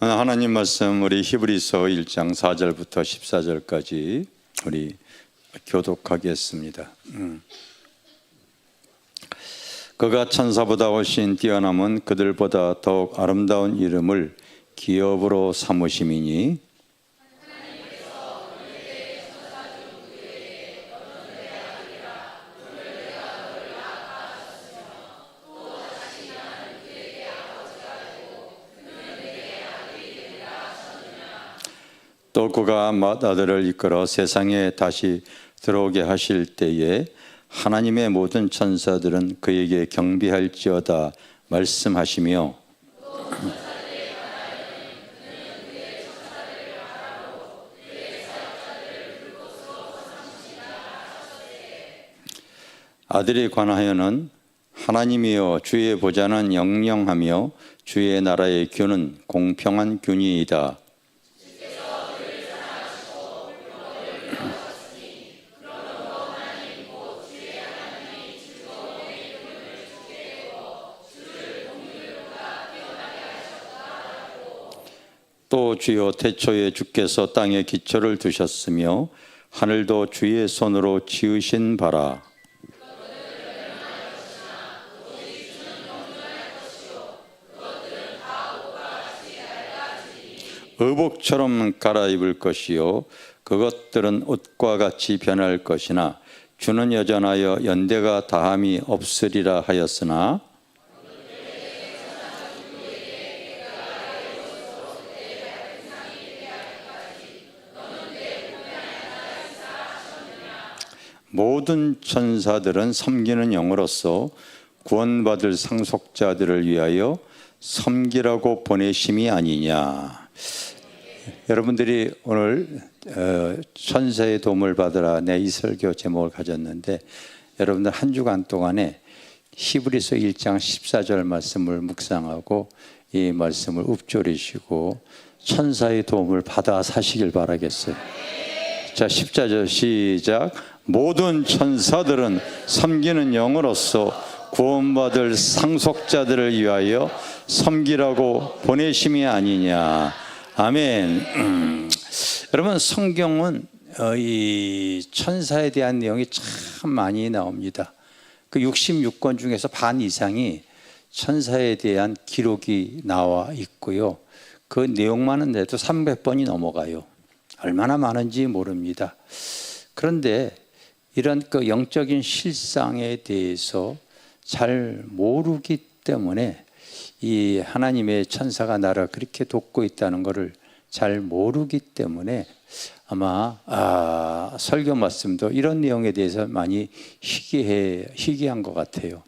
하나님 말씀 우리 히브리서 1장 4절부터 14절까지 우리 교독하겠습니다. 그가 천사보다 훨씬 뛰어남은 그들보다 더욱 아름다운 이름을 기업으로 삼으심이니 또 그가 맏아들을 이끌어 세상에 다시 들어오게 하실 때에 하나님의 모든 천사들은 그에게 경배할지어다 말씀하시며 아들에 관하여는 하나님이여 주의 보좌는 영영하며 주의 나라의 균은 공평한 균이이다. 또 주여 태초에 주께서 땅에 기초를 두셨으며 하늘도 주의 손으로 지으신 바라. 의복처럼 갈아입을 것이요 그것들은 옷과 같이 변할 것이나 주는 여전하여 연대가 다함이 없으리라 하였으나 모든 천사들은 섬기는 영으로서 구원받을 상속자들을 위하여 섬기라고 보내심이 아니냐. 여러분들이 오늘 천사의 도움을 받으라 내 이 설교 제목을 가졌는데 여러분들 한 주간 동안에 히브리서 1장 14절 말씀을 묵상하고 이 말씀을 읊조리시고 천사의 도움을 받아 사시길 바라겠어요. 자, 14절 시작. 모든 천사들은 섬기는 영으로서 구원받을 상속자들을 위하여 섬기라고 보내심이 아니냐. 아멘. 여러분, 성경은 이 천사에 대한 내용이 참 많이 나옵니다. 그 66권 중에서 반 이상이 천사에 대한 기록이 나와 있고요. 그 내용만은 해도 300번이 넘어가요. 얼마나 많은지 모릅니다. 그런데 이런 그 영적인 실상에 대해서 잘 모르기 때문에 이 하나님의 천사가 나를 그렇게 돕고 있다는 것을 잘 모르기 때문에 아마 설교 말씀도 이런 내용에 대해서 많이 희귀한 것 같아요.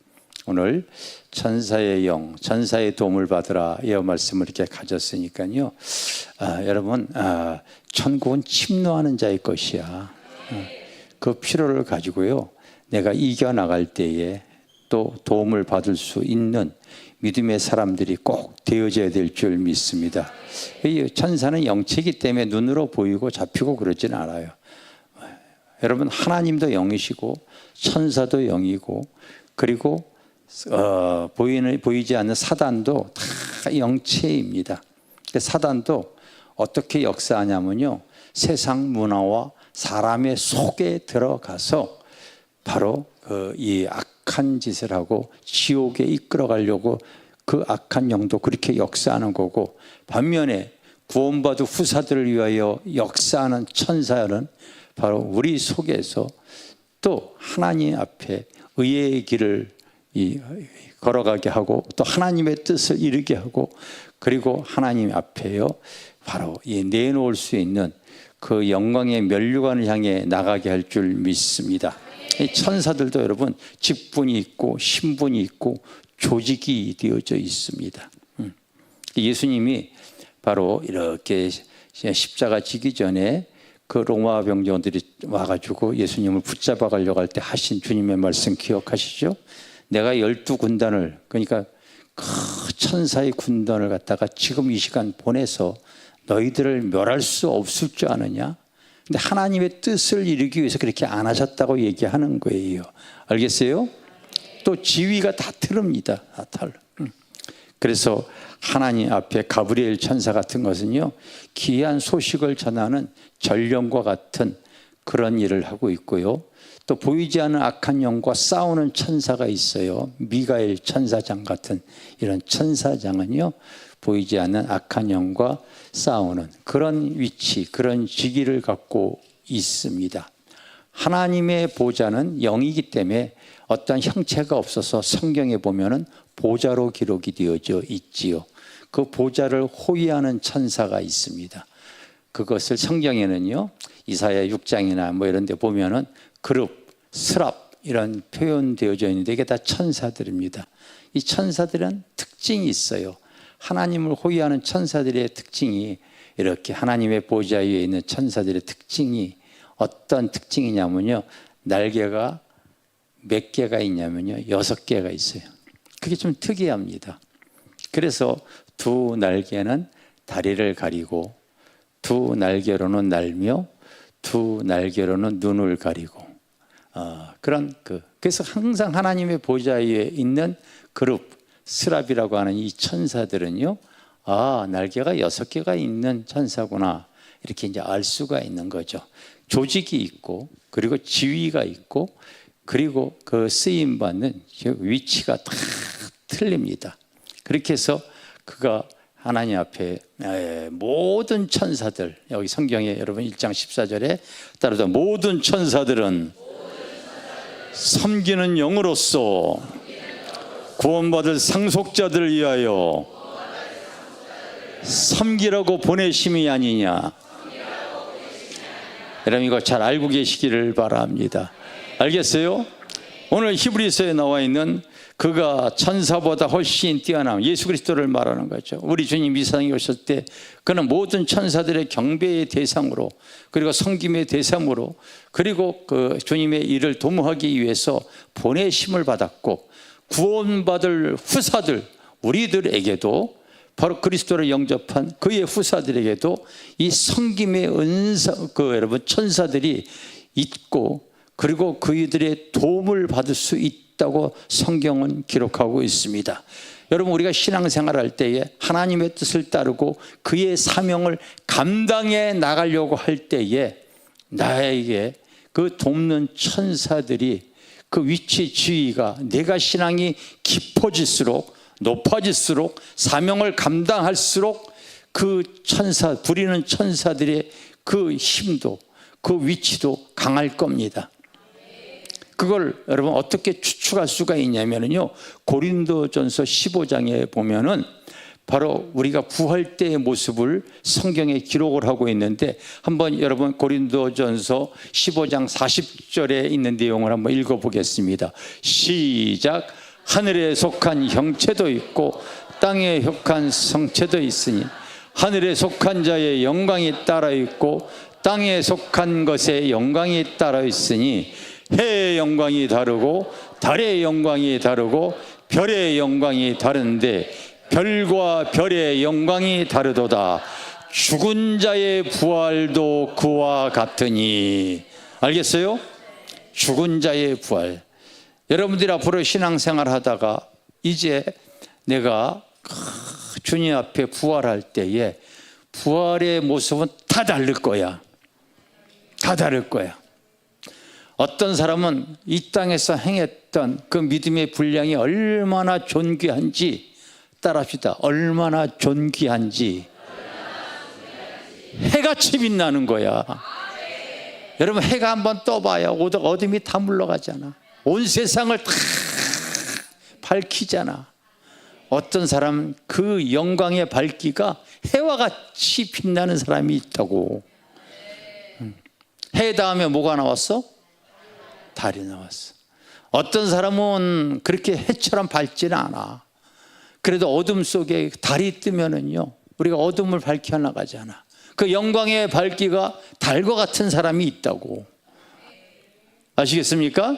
오늘 천사의 영, 천사의 도움을 받으라 이 말씀을 이렇게 가졌으니까요. 여러분, 천국은 침노하는 자의 것이야. 그 필요를 가지고요. 내가 이겨나갈 때에 또 도움을 받을 수 있는 믿음의 사람들이 꼭 되어져야 될 줄 믿습니다. 이 천사는 영체이기 때문에 눈으로 보이고 잡히고 그러지는 않아요. 여러분, 하나님도 영이시고 천사도 영이고 그리고 보이지 않는 사단도 다 영체입니다. 사단도 어떻게 역사하냐면요, 세상 문화와 사람의 속에 들어가서 바로 이 악한 짓을 하고 지옥에 이끌어 가려고 그 악한 영도 그렇게 역사하는 거고, 반면에 구원받은 후사들을 위하여 역사하는 천사는 바로 우리 속에서 또 하나님 앞에 의의 길을 걸어가게 하고 또 하나님의 뜻을 이루게 하고 그리고 하나님 앞에요 바로 내놓을 수 있는 그 영광의 면류관을 향해 나가게 할 줄 믿습니다. 이 천사들도 여러분 직분이 있고 신분이 있고 조직이 되어져 있습니다. 예수님이 바로 이렇게 십자가 지기 전에 그 로마 병정들이 와가지고 예수님을 붙잡아 가려고 할 때 하신 주님의 말씀 기억하시죠? 내가 12군단을 그러니까 그 천사의 군단을 갖다가 지금 이 시간 보내서 너희들을 멸할 수 없을 줄 아느냐? 근데 하나님의 뜻을 이루기 위해서 그렇게 안 하셨다고 얘기하는 거예요. 알겠어요? 또 지위가 다 다릅니다. 다 달라. 그래서 하나님 앞에 가브리엘 천사 같은 것은요, 귀한 소식을 전하는 전령과 같은 그런 일을 하고 있고요. 또 보이지 않는 악한 영과 싸우는 천사가 있어요. 미가엘 천사장 같은 이런 천사장은요, 보이지 않는 악한 영과 싸우는 그런 위치, 그런 직위를 갖고 있습니다. 하나님의 보좌는 영이기 때문에 어떤 형체가 없어서 성경에 보면은 보좌로 기록이 되어져 있지요. 그 보좌를 호위하는 천사가 있습니다. 그것을 성경에는요, 이사야 6장이나 뭐 이런 데 보면은 그룹, 스랍 이런 표현되어져 있는데 이게 다 천사들입니다. 이 천사들은 특징이 있어요. 하나님을 호위하는 천사들의 특징이, 이렇게 하나님의 보좌 위에 있는 천사들의 특징이 어떤 특징이냐면요, 날개가 몇 개가 있냐면요, 6개가 있어요. 그게 좀 특이합니다. 그래서 두 날개는 다리를 가리고, 두 날개로는 날며, 두 날개로는 눈을 가리고, 그래서 항상 하나님의 보좌 위에 있는 그룹, 스랍이라고 하는 이 천사들은요, 날개가 6개가 있는 천사구나, 이렇게 이제 알 수가 있는 거죠. 조직이 있고, 그리고 지위가 있고, 그리고 그 쓰임받는 위치가 다 틀립니다. 그렇게 해서 그가 하나님 앞에 모든 천사들, 여기 성경에 여러분 1장 14절에 따라서 모든 천사들은 섬기는 영으로서 구원받을 상속자들을 위하여 섬기라고 보내심이 아니냐. 여러분 이거 잘 알고 계시기를 바랍니다. 알겠어요? 오늘 히브리서에 나와 있는 그가 천사보다 훨씬 뛰어난 예수 그리스도를 말하는 거죠. 우리 주님 이 세상에 오실 때 그는 모든 천사들의 경배의 대상으로, 그리고 섬김의 대상으로, 그리고 그 주님의 일을 도모하기 위해서 보내심을 받았고, 구원받을 후사들 우리들에게도, 바로 그리스도를 영접한 그의 후사들에게도 이 섬김의 은사, 여러분 천사들이 있고, 그리고 그들의 도움을 받을 수 있다고 성경은 기록하고 있습니다. 여러분 우리가 신앙생활 할 때에 하나님의 뜻을 따르고 그의 사명을 감당해 나가려고 할 때에 나에게 그 돕는 천사들이 그 위치 지위가, 내가 신앙이 깊어질수록, 높아질수록, 사명을 감당할수록 그 천사, 부리는 천사들의 그 힘도, 그 위치도 강할 겁니다. 그걸 여러분 어떻게 추측할 수가 있냐면요, 고린도전서 15장에 보면은 바로 우리가 부활 때의 모습을 성경에 기록을 하고 있는데, 한번 여러분 고린도전서 15장 40절에 있는 내용을 한번 읽어보겠습니다. 시작. 하늘에 속한 형체도 있고 땅에 속한 성체도 있으니 하늘에 속한 자의 영광이 따라 있고 땅에 속한 것의 영광이 따라 있으니 해의 영광이 다르고 달의 영광이 다르고 별의 영광이 다른데 별과 별의 영광이 다르도다. 죽은 자의 부활도 그와 같으니. 알겠어요? 죽은 자의 부활. 여러분들이 앞으로 신앙생활 하다가 이제 내가 주님 앞에 부활할 때에 부활의 모습은 다 다를 거야. 다 다를 거야. 어떤 사람은 이 땅에서 행했던 그 믿음의 분량이 얼마나 존귀한지 따라합시다. 얼마나 존귀한지 해같이 빛나는 거야. 여러분 해가 한번 떠봐요. 어둠이 다 물러가잖아. 온 세상을 다 밝히잖아. 어떤 사람 그 영광의 밝기가 해와 같이 빛나는 사람이 있다고. 해 다음에 뭐가 나왔어? 달이 나왔어. 어떤 사람은 그렇게 해처럼 밝지는 않아. 그래도 어둠 속에 달이 뜨면은요, 우리가 어둠을 밝혀 나가잖아. 그 영광의 밝기가 달과 같은 사람이 있다고. 아시겠습니까?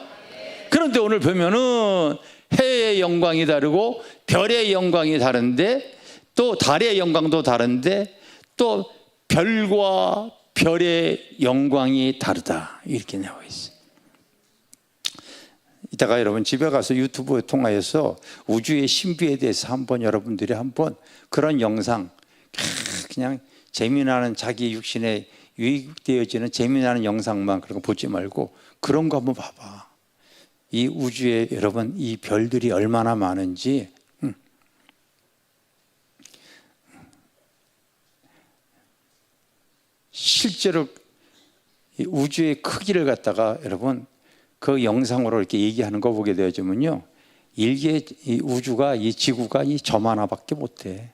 그런데 오늘 보면은 해의 영광이 다르고 별의 영광이 다른데, 또 달의 영광도 다른데, 또 별과 별의 영광이 다르다, 이렇게 나와 있어요. 이따가 여러분 집에 가서 유튜브 통하여서 우주의 신비에 대해서 한번 여러분들이 한번 그런 영상, 그냥 재미나는 자기 육신에 유익되어지는 재미나는 영상만 그런 거 보지 말고 그런 거 한번 봐봐. 이 우주에 여러분 이 별들이 얼마나 많은지, 실제로 이 우주의 크기를 갖다가 여러분 그 영상으로 이렇게 얘기하는 거 보게 되어지면요, 일개 이 우주가 이 지구가 이 점 하나밖에 못해.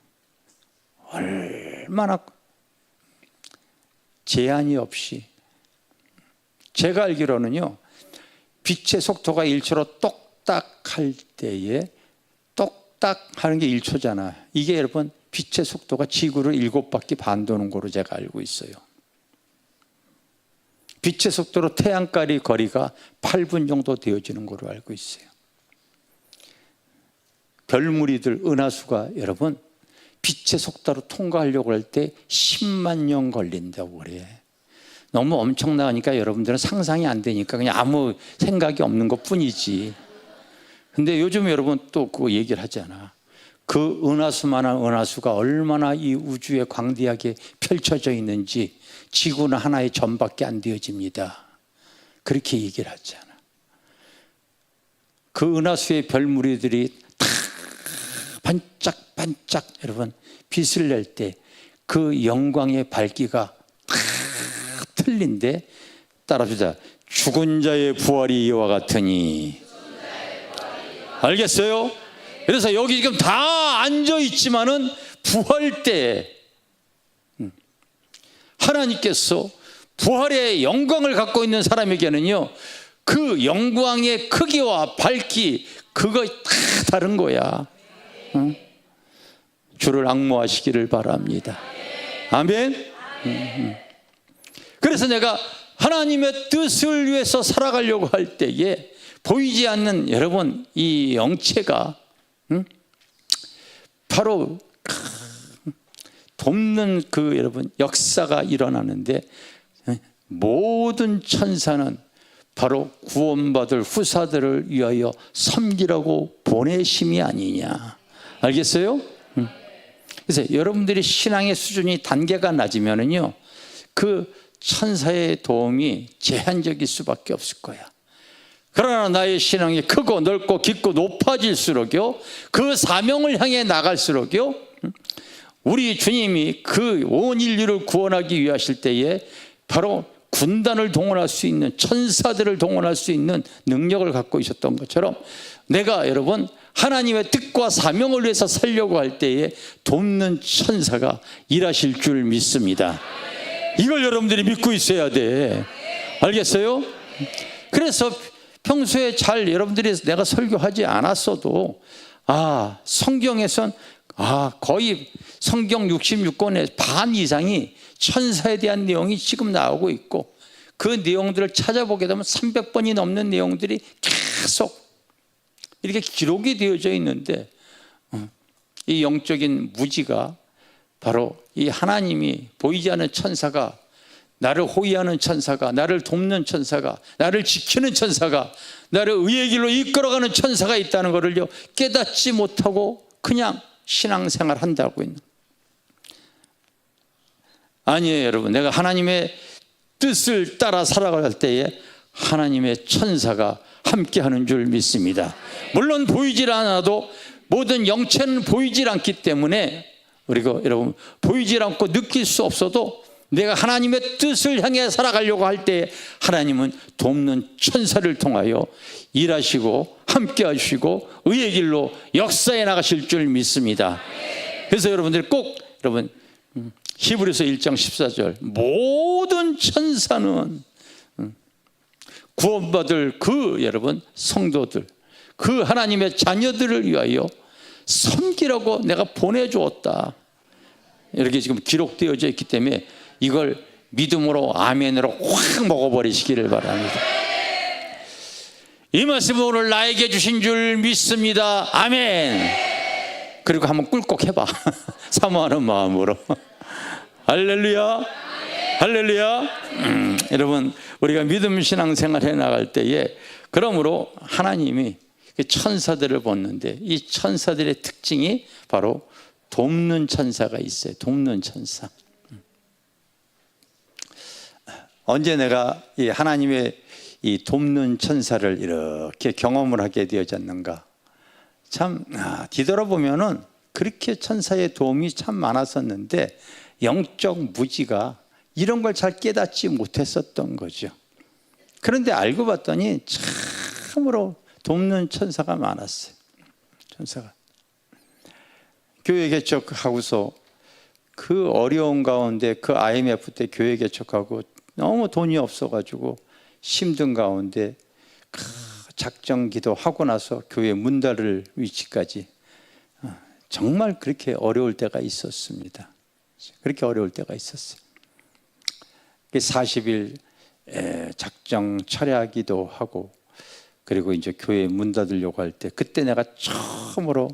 얼마나 제한이 없이. 제가 알기로는요, 빛의 속도가 1초로 똑딱할 때에, 똑딱하는 게 1초잖아. 이게 여러분 빛의 속도가 지구를 7바퀴 반 도는 거로 제가 알고 있어요. 빛의 속도로 태양까지 거리가 8분 정도 되어지는 거로 알고 있어요. 별무리들 은하수가 여러분 빛의 속도로 통과하려고 할 때 10만 년 걸린다고 그래. 너무 엄청나니까 여러분들은 상상이 안 되니까 그냥 아무 생각이 없는 것 뿐이지. 근데 요즘 여러분 또 그거 얘기를 하잖아. 그 은하수만한 은하수가 얼마나 이 우주에 광대하게 펼쳐져 있는지 지구는 하나의 점밖에 안 되어집니다. 그렇게 얘기를 하잖아. 그 은하수의 별무리들이 다 반짝반짝 여러분 빛을 낼 때 그 영광의 밝기가 다 틀린데, 따라합시다. 죽은 자의 부활이 이와 같으니. 알겠어요? 그래서 여기 지금 다 앉아 있지만은 부활 때 하나님께서 부활의 영광을 갖고 있는 사람에게는요, 그 영광의 크기와 밝기 그거 다 다른 거야. 주를 앙모하시기를 바랍니다. 아멘. 그래서 내가 하나님의 뜻을 위해서 살아가려고 할 때에 보이지 않는 여러분 이 영체가 바로 돕는 그 여러분 역사가 일어나는데, 모든 천사는 바로 구원받을 후사들을 위하여 섬기라고 보내심이 아니냐. 알겠어요? 그래서 여러분들이 신앙의 수준이 단계가 낮으면은요, 그 천사의 도움이 제한적일 수밖에 없을 거야. 그러나 나의 신앙이 크고 넓고 깊고 높아질수록요, 그 사명을 향해 나갈수록요, 우리 주님이 그 온 인류를 구원하기 위하실 때에 바로 군단을 동원할 수 있는, 천사들을 동원할 수 있는 능력을 갖고 있었던 것처럼, 내가 여러분 하나님의 뜻과 사명을 위해서 살려고 할 때에 돕는 천사가 일하실 줄 믿습니다. 이걸 여러분들이 믿고 있어야 돼. 알겠어요? 그래서 평소에 잘 여러분들이 내가 설교하지 않았어도 성경에선 거의 성경 66권의 반 이상이 천사에 대한 내용이 지금 나오고 있고, 그 내용들을 찾아보게 되면 300번이 넘는 내용들이 계속 이렇게 기록이 되어져 있는데, 이 영적인 무지가 바로 이 하나님이 보이지 않는 천사가, 나를 호위하는 천사가, 나를 돕는 천사가, 나를 지키는 천사가, 나를 의의 길로 이끌어가는 천사가 있다는 것을 깨닫지 못하고 그냥 신앙생활 한다고 있는. 아니에요 여러분. 내가 하나님의 뜻을 따라 살아갈 때에 하나님의 천사가 함께하는 줄 믿습니다. 물론 보이질 않아도 모든 영체는 보이질 않기 때문에, 그리고 여러분 보이질 않고 느낄 수 없어도 내가 하나님의 뜻을 향해 살아가려고 할 때 하나님은 돕는 천사를 통하여 일하시고 함께 하시고 의의 길로 역사해 나가실 줄 믿습니다. 그래서 여러분들 꼭 여러분 히브리서 1장 14절, 모든 천사는 구원받을 그 여러분 성도들, 그 하나님의 자녀들을 위하여 섬기라고 내가 보내주었다, 이렇게 지금 기록되어져 있기 때문에 이걸 믿음으로 아멘으로 확 먹어버리시기를 바랍니다. 이 말씀을 오늘 나에게 주신 줄 믿습니다. 아멘. 그리고 한번 꿀꺽 해봐. 사모하는 마음으로. 할렐루야. 할렐루야. 여러분 우리가 믿음 신앙생활 해 나갈 때에 그러므로 하나님이 천사들을 보는데 이 천사들의 특징이 바로 돕는 천사가 있어요. 돕는 천사. 언제 내가 이 하나님의 이 돕는 천사를 이렇게 경험을 하게 되어졌는가? 참 뒤돌아보면은 그렇게 천사의 도움이 참 많았었는데 영적 무지가 이런 걸 잘 깨닫지 못했었던 거죠. 그런데 알고 봤더니 참으로 돕는 천사가 많았어요. 천사가. 교회 개척하고서 그 어려운 가운데 그 IMF 때 교회 개척하고 너무 돈이 없어가지고 힘든 가운데 작정 기도하고 나서 교회 문 닫을 위치까지 정말 그렇게 어려울 때가 있었습니다. 그렇게 어려울 때가 있었어요. 40일 작정 철야기도 하고 그리고 이제 교회 문 닫으려고 할 때 그때 내가 처음으로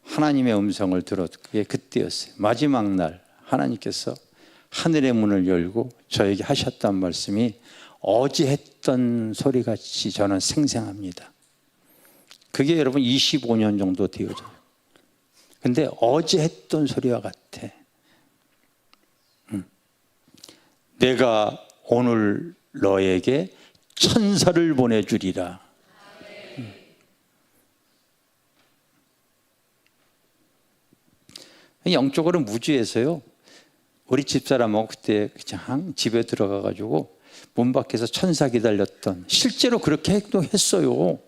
하나님의 음성을 들었던 게 그때였어요. 마지막 날 하나님께서 하늘의 문을 열고 저에게 하셨던 말씀이 어제 했던 소리같이 저는 생생합니다. 그게 여러분 25년 정도 되어져요. 근데 어제 했던 소리와 같아. 내가 오늘 너에게 천사를 보내주리라. 영적으로 무지해서요. 우리 집사람하고 그때 그냥 집에 들어가가지고 문 밖에서 천사 기다렸던, 실제로 그렇게 행동했어요.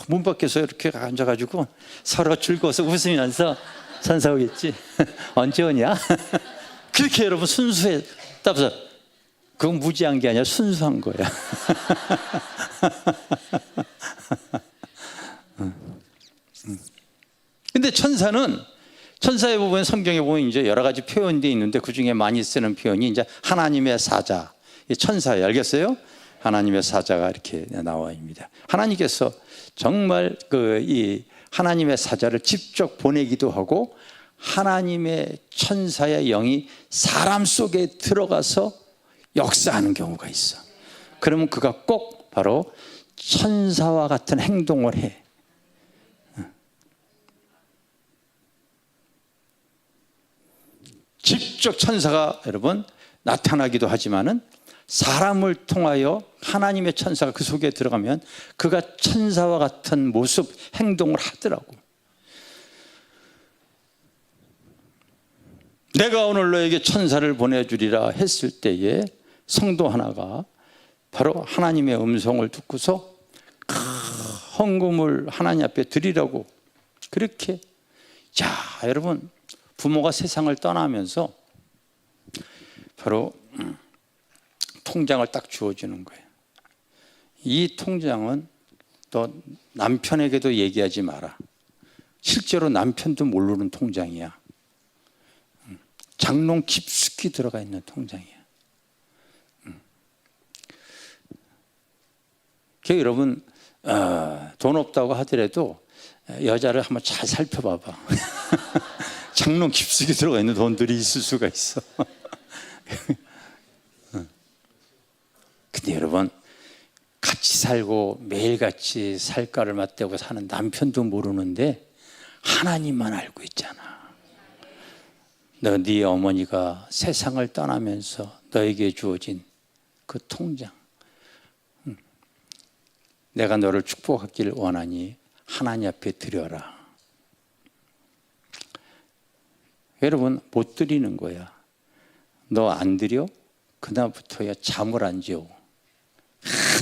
문 밖에서 이렇게 앉아가지고 서로 즐거워서 웃으면서 천사 오겠지? 언제 오냐? 그렇게 여러분 순수해. 따라서 그건 무지한 게 아니라 순수한 거야. 근데 천사에 보면 성경에 보면 이제 여러 가지 표현이 있는데 그 중에 많이 쓰는 표현이 이제 하나님의 사자, 천사예요. 알겠어요? 하나님의 사자가 이렇게 나와 있습니다. 하나님께서 정말 이 하나님의 사자를 직접 보내기도 하고 하나님의 천사의 영이 사람 속에 들어가서 역사하는 경우가 있어. 그러면 그가 꼭 바로 천사와 같은 행동을 해. 직접 천사가 여러분 나타나기도 하지만은 사람을 통하여 하나님의 천사가 그 속에 들어가면 그가 천사와 같은 모습, 행동을 하더라고. 내가 오늘 너에게 천사를 보내주리라 했을 때에 성도 하나가 바로 하나님의 음성을 듣고서 헌금을 하나님 앞에 드리라고 그렇게. 자, 여러분, 부모가 세상을 떠나면서 바로 통장을 딱 주어주는 거예요. 이 통장은 너 남편에게도 얘기하지 마라. 실제로 남편도 모르는 통장이야. 장롱 깊숙이 들어가 있는 통장이야. 여러분 돈 없다고 하더라도 여자를 한번 잘 살펴봐봐. 장롱 깊숙이 들어가 있는 돈들이 있을 수가 있어. 근데 여러분 같이 살고 매일같이 살가를 맞대고 사는 남편도 모르는데 하나님만 알고 있잖아. 네 어머니가 세상을 떠나면서 너에게 주어진 그 통장, 내가 너를 축복하기를 원하니 하나님 앞에 드려라. 여러분 못 드리는 거야. 너 안 드려? 그다음부터야 잠을 안 재워.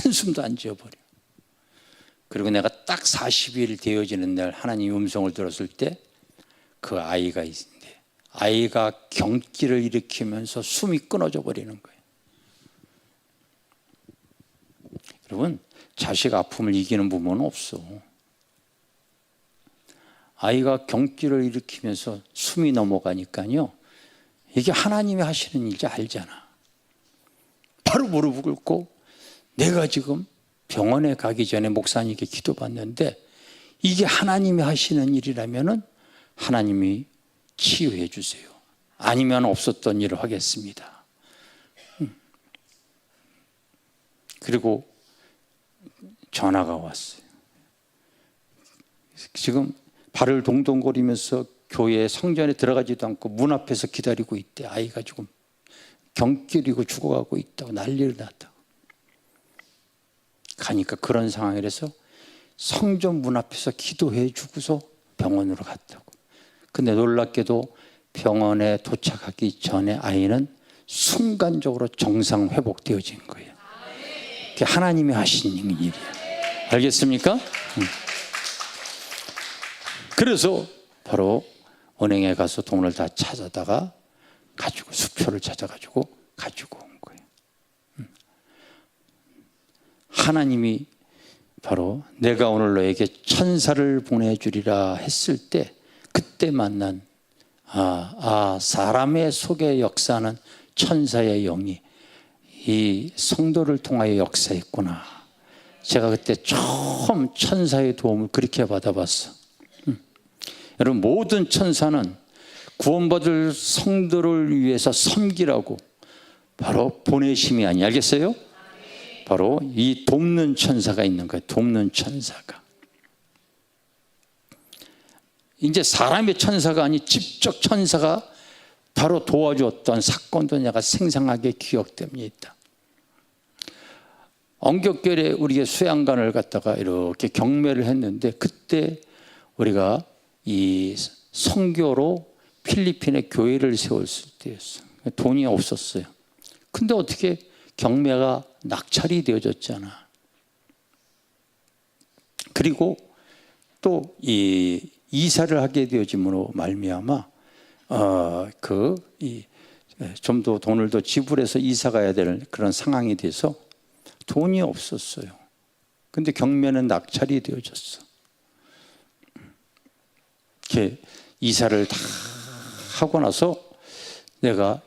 한숨도 안 지어버려. 그리고 내가 딱 40일 되어지는 날 하나님 음성을 들었을 때 그 아이가 있는데 아이가 경기를 일으키면서 숨이 끊어져 버리는 거예요. 여러분 자식 아픔을 이기는 부모는 없어. 아이가 경기를 일으키면서 숨이 넘어가니까요, 이게 하나님이 하시는 일인지 알잖아. 바로 무릎을 꿇고 내가 지금 병원에 가기 전에 목사님께 기도받는데 이게 하나님이 하시는 일이라면은 하나님이 치유해 주세요. 아니면 없었던 일을 하겠습니다. 그리고 전화가 왔어요. 지금 발을 동동거리면서 교회 성전에 들어가지도 않고 문 앞에서 기다리고 있대. 아이가 지금 경기리고 죽어가고 있다고, 난리를 났다고. 가니까 그런 상황이라서 성전 문 앞에서 기도해 주고서 병원으로 갔다고. 근데 놀랍게도 병원에 도착하기 전에 아이는 순간적으로 정상 회복되어진 거예요. 그게 하나님이 하신 일이에요. 알겠습니까? 그래서 바로 은행에 가서 돈을 다 찾아다가 가지고, 수표를 찾아가지고 가지고 온 거예요. 하나님이 바로 내가 오늘 너에게 천사를 보내주리라 했을 때, 그때 만난 사람의 속에 역사하는 천사의 영이 이 성도를 통하여 역사했구나. 제가 그때 처음 천사의 도움을 그렇게 받아봤어. 여러분, 모든 천사는 구원받을 성도를 위해서 섬기라고 바로 보내심이 아니, 알겠어요? 바로 이 돕는 천사가 있는 거예요. 돕는 천사가. 이제 사람의 천사가 아닌 직접 천사가 바로 도와주었던 사건도 내가 생생하게 기억됩니다. 언격결에 우리가 수양관을 갔다가 이렇게 경매를 했는데, 그때 우리가 이 선교로 필리핀에 교회를 세웠을 때였어요. 돈이 없었어요. 근데 어떻게 경매가 낙찰이 되어졌잖아. 그리고 또 이 이사를 하게 되어짐으로 말미암아 좀 더 돈을 더 지불해서 이사 가야 되는 그런 상황이 돼서 돈이 없었어요. 근데 경매는 낙찰이 되어졌어. 이렇게 이사를 다 하고 나서 내가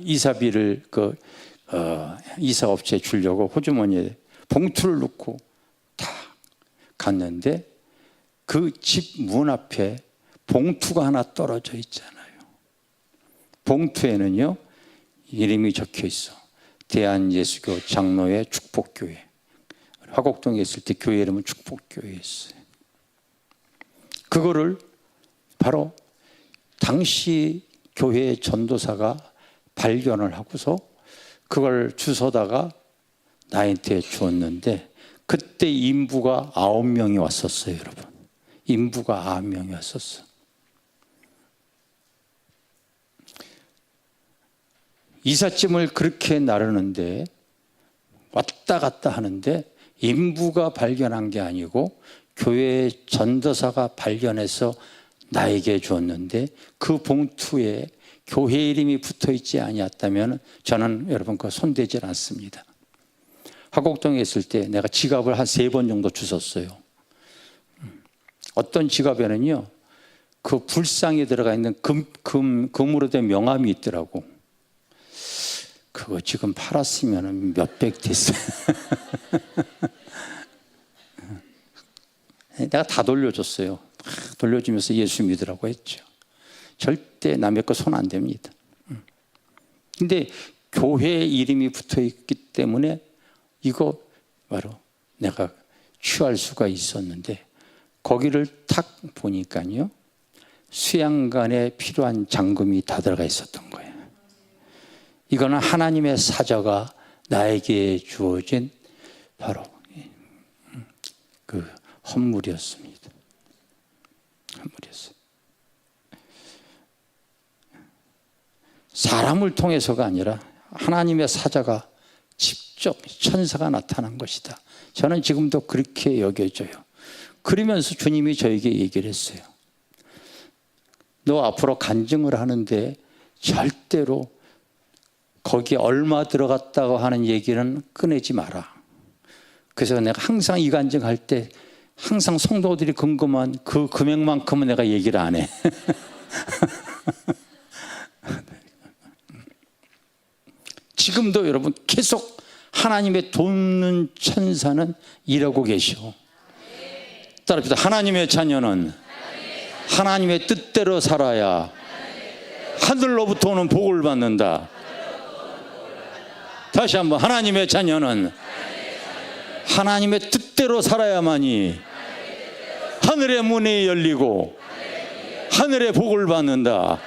이사비를 이사업체에 주려고 호주머니에 봉투를 넣고 다 갔는데, 그 집 문 앞에 봉투가 하나 떨어져 있잖아요. 봉투에는요, 이름이 적혀 있어. 대한예수교 장로회 축복교회. 화곡동에 있을 때 교회 이름은 축복교회였어요. 그거를 바로 당시 교회 전도사가 발견을 하고서 그걸 주워다가 나한테 주었는데, 그때 인부가 9명이 왔었어요, 여러분. 인부가 9명이 왔었어. 이삿짐을 그렇게 나르는데, 왔다 갔다 하는데, 인부가 발견한 게 아니고 교회 전도사가 발견해서 나에게 주었는데, 그 봉투에 교회 이름이 붙어 있지 아니었다면 저는 여러분 그거 손대질 않습니다. 화곡동에 있을 때 내가 지갑을 한 3번 정도 주웠어요. 어떤 지갑에는요, 그 불상에 들어가 있는 금으로 된 명함이 있더라고. 그거 지금 팔았으면 몇백 됐어요. 내가 다 돌려줬어요. 돌려주면서 예수 믿으라고 했죠. 절대 남의 거 손 안 댑니다. 근데 교회 이름이 붙어 있기 때문에 이거 바로 내가 취할 수가 있었는데, 거기를 탁 보니까요, 수양관에 필요한 잔금이 다 들어가 있었던 거예요. 이거는 하나님의 사자가 나에게 주어진 바로 그 헌물이었습니다. 헌물이었어요. 사람을 통해서가 아니라 하나님의 사자가 직접 천사가 나타난 것이다. 저는 지금도 그렇게 여겨져요. 그러면서 주님이 저에게 얘기를 했어요. 너 앞으로 간증을 하는데 절대로 거기에 얼마 들어갔다고 하는 얘기는 꺼내지 마라. 그래서 내가 항상 이 간증할 때 항상 성도들이 궁금한 그 금액만큼은 내가 얘기를 안 해. 지금도 여러분 계속 하나님의 돕는 천사는 일하고 계셔. 따라합시다. 하나님의 자녀는 하나님의 뜻대로 살아야 하늘로부터 오는 복을 받는다. 다시 한번, 하나님의 자녀는 하나님의 뜻대로 살아야만이 하늘의 문이 열리고 하늘의 복을 받는다.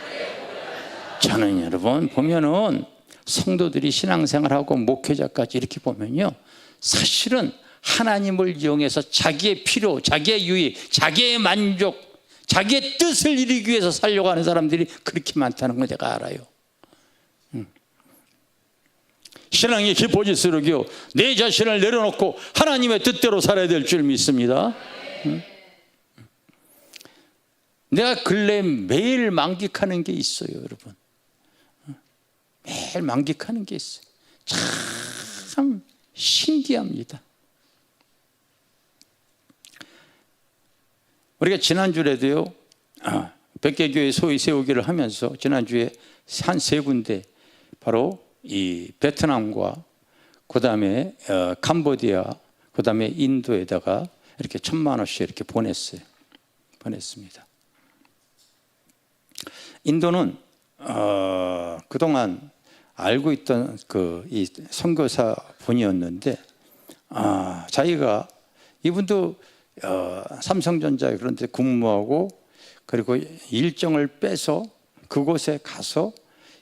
저는 여러분 보면은 성도들이 신앙생활하고 목회자까지 이렇게 보면요, 사실은 하나님을 이용해서 자기의 필요, 자기의 유익, 자기의 만족, 자기의 뜻을 이루기 위해서 살려고 하는 사람들이 그렇게 많다는 걸 제가 알아요. 신앙이 깊어질수록요, 내 자신을 내려놓고 하나님의 뜻대로 살아야 될 줄 믿습니다. 내가 근래 매일 만끽하는 게 있어요, 여러분. 매일 만끽하는 게 있어요. 참 신기합니다. 우리가 지난주에도요, 백개교회 소위 세우기를 하면서 지난주에 한 3군데, 바로 이 베트남과 그 다음에 캄보디아, 그 다음에 인도에다가 이렇게 1,000만 원씩 이렇게 보냈습니다. 인도는 그동안 알고 있던 이 선교사 분이었는데, 자기가, 이분도 삼성전자에 그런 데 근무하고, 그리고 일정을 빼서 그곳에 가서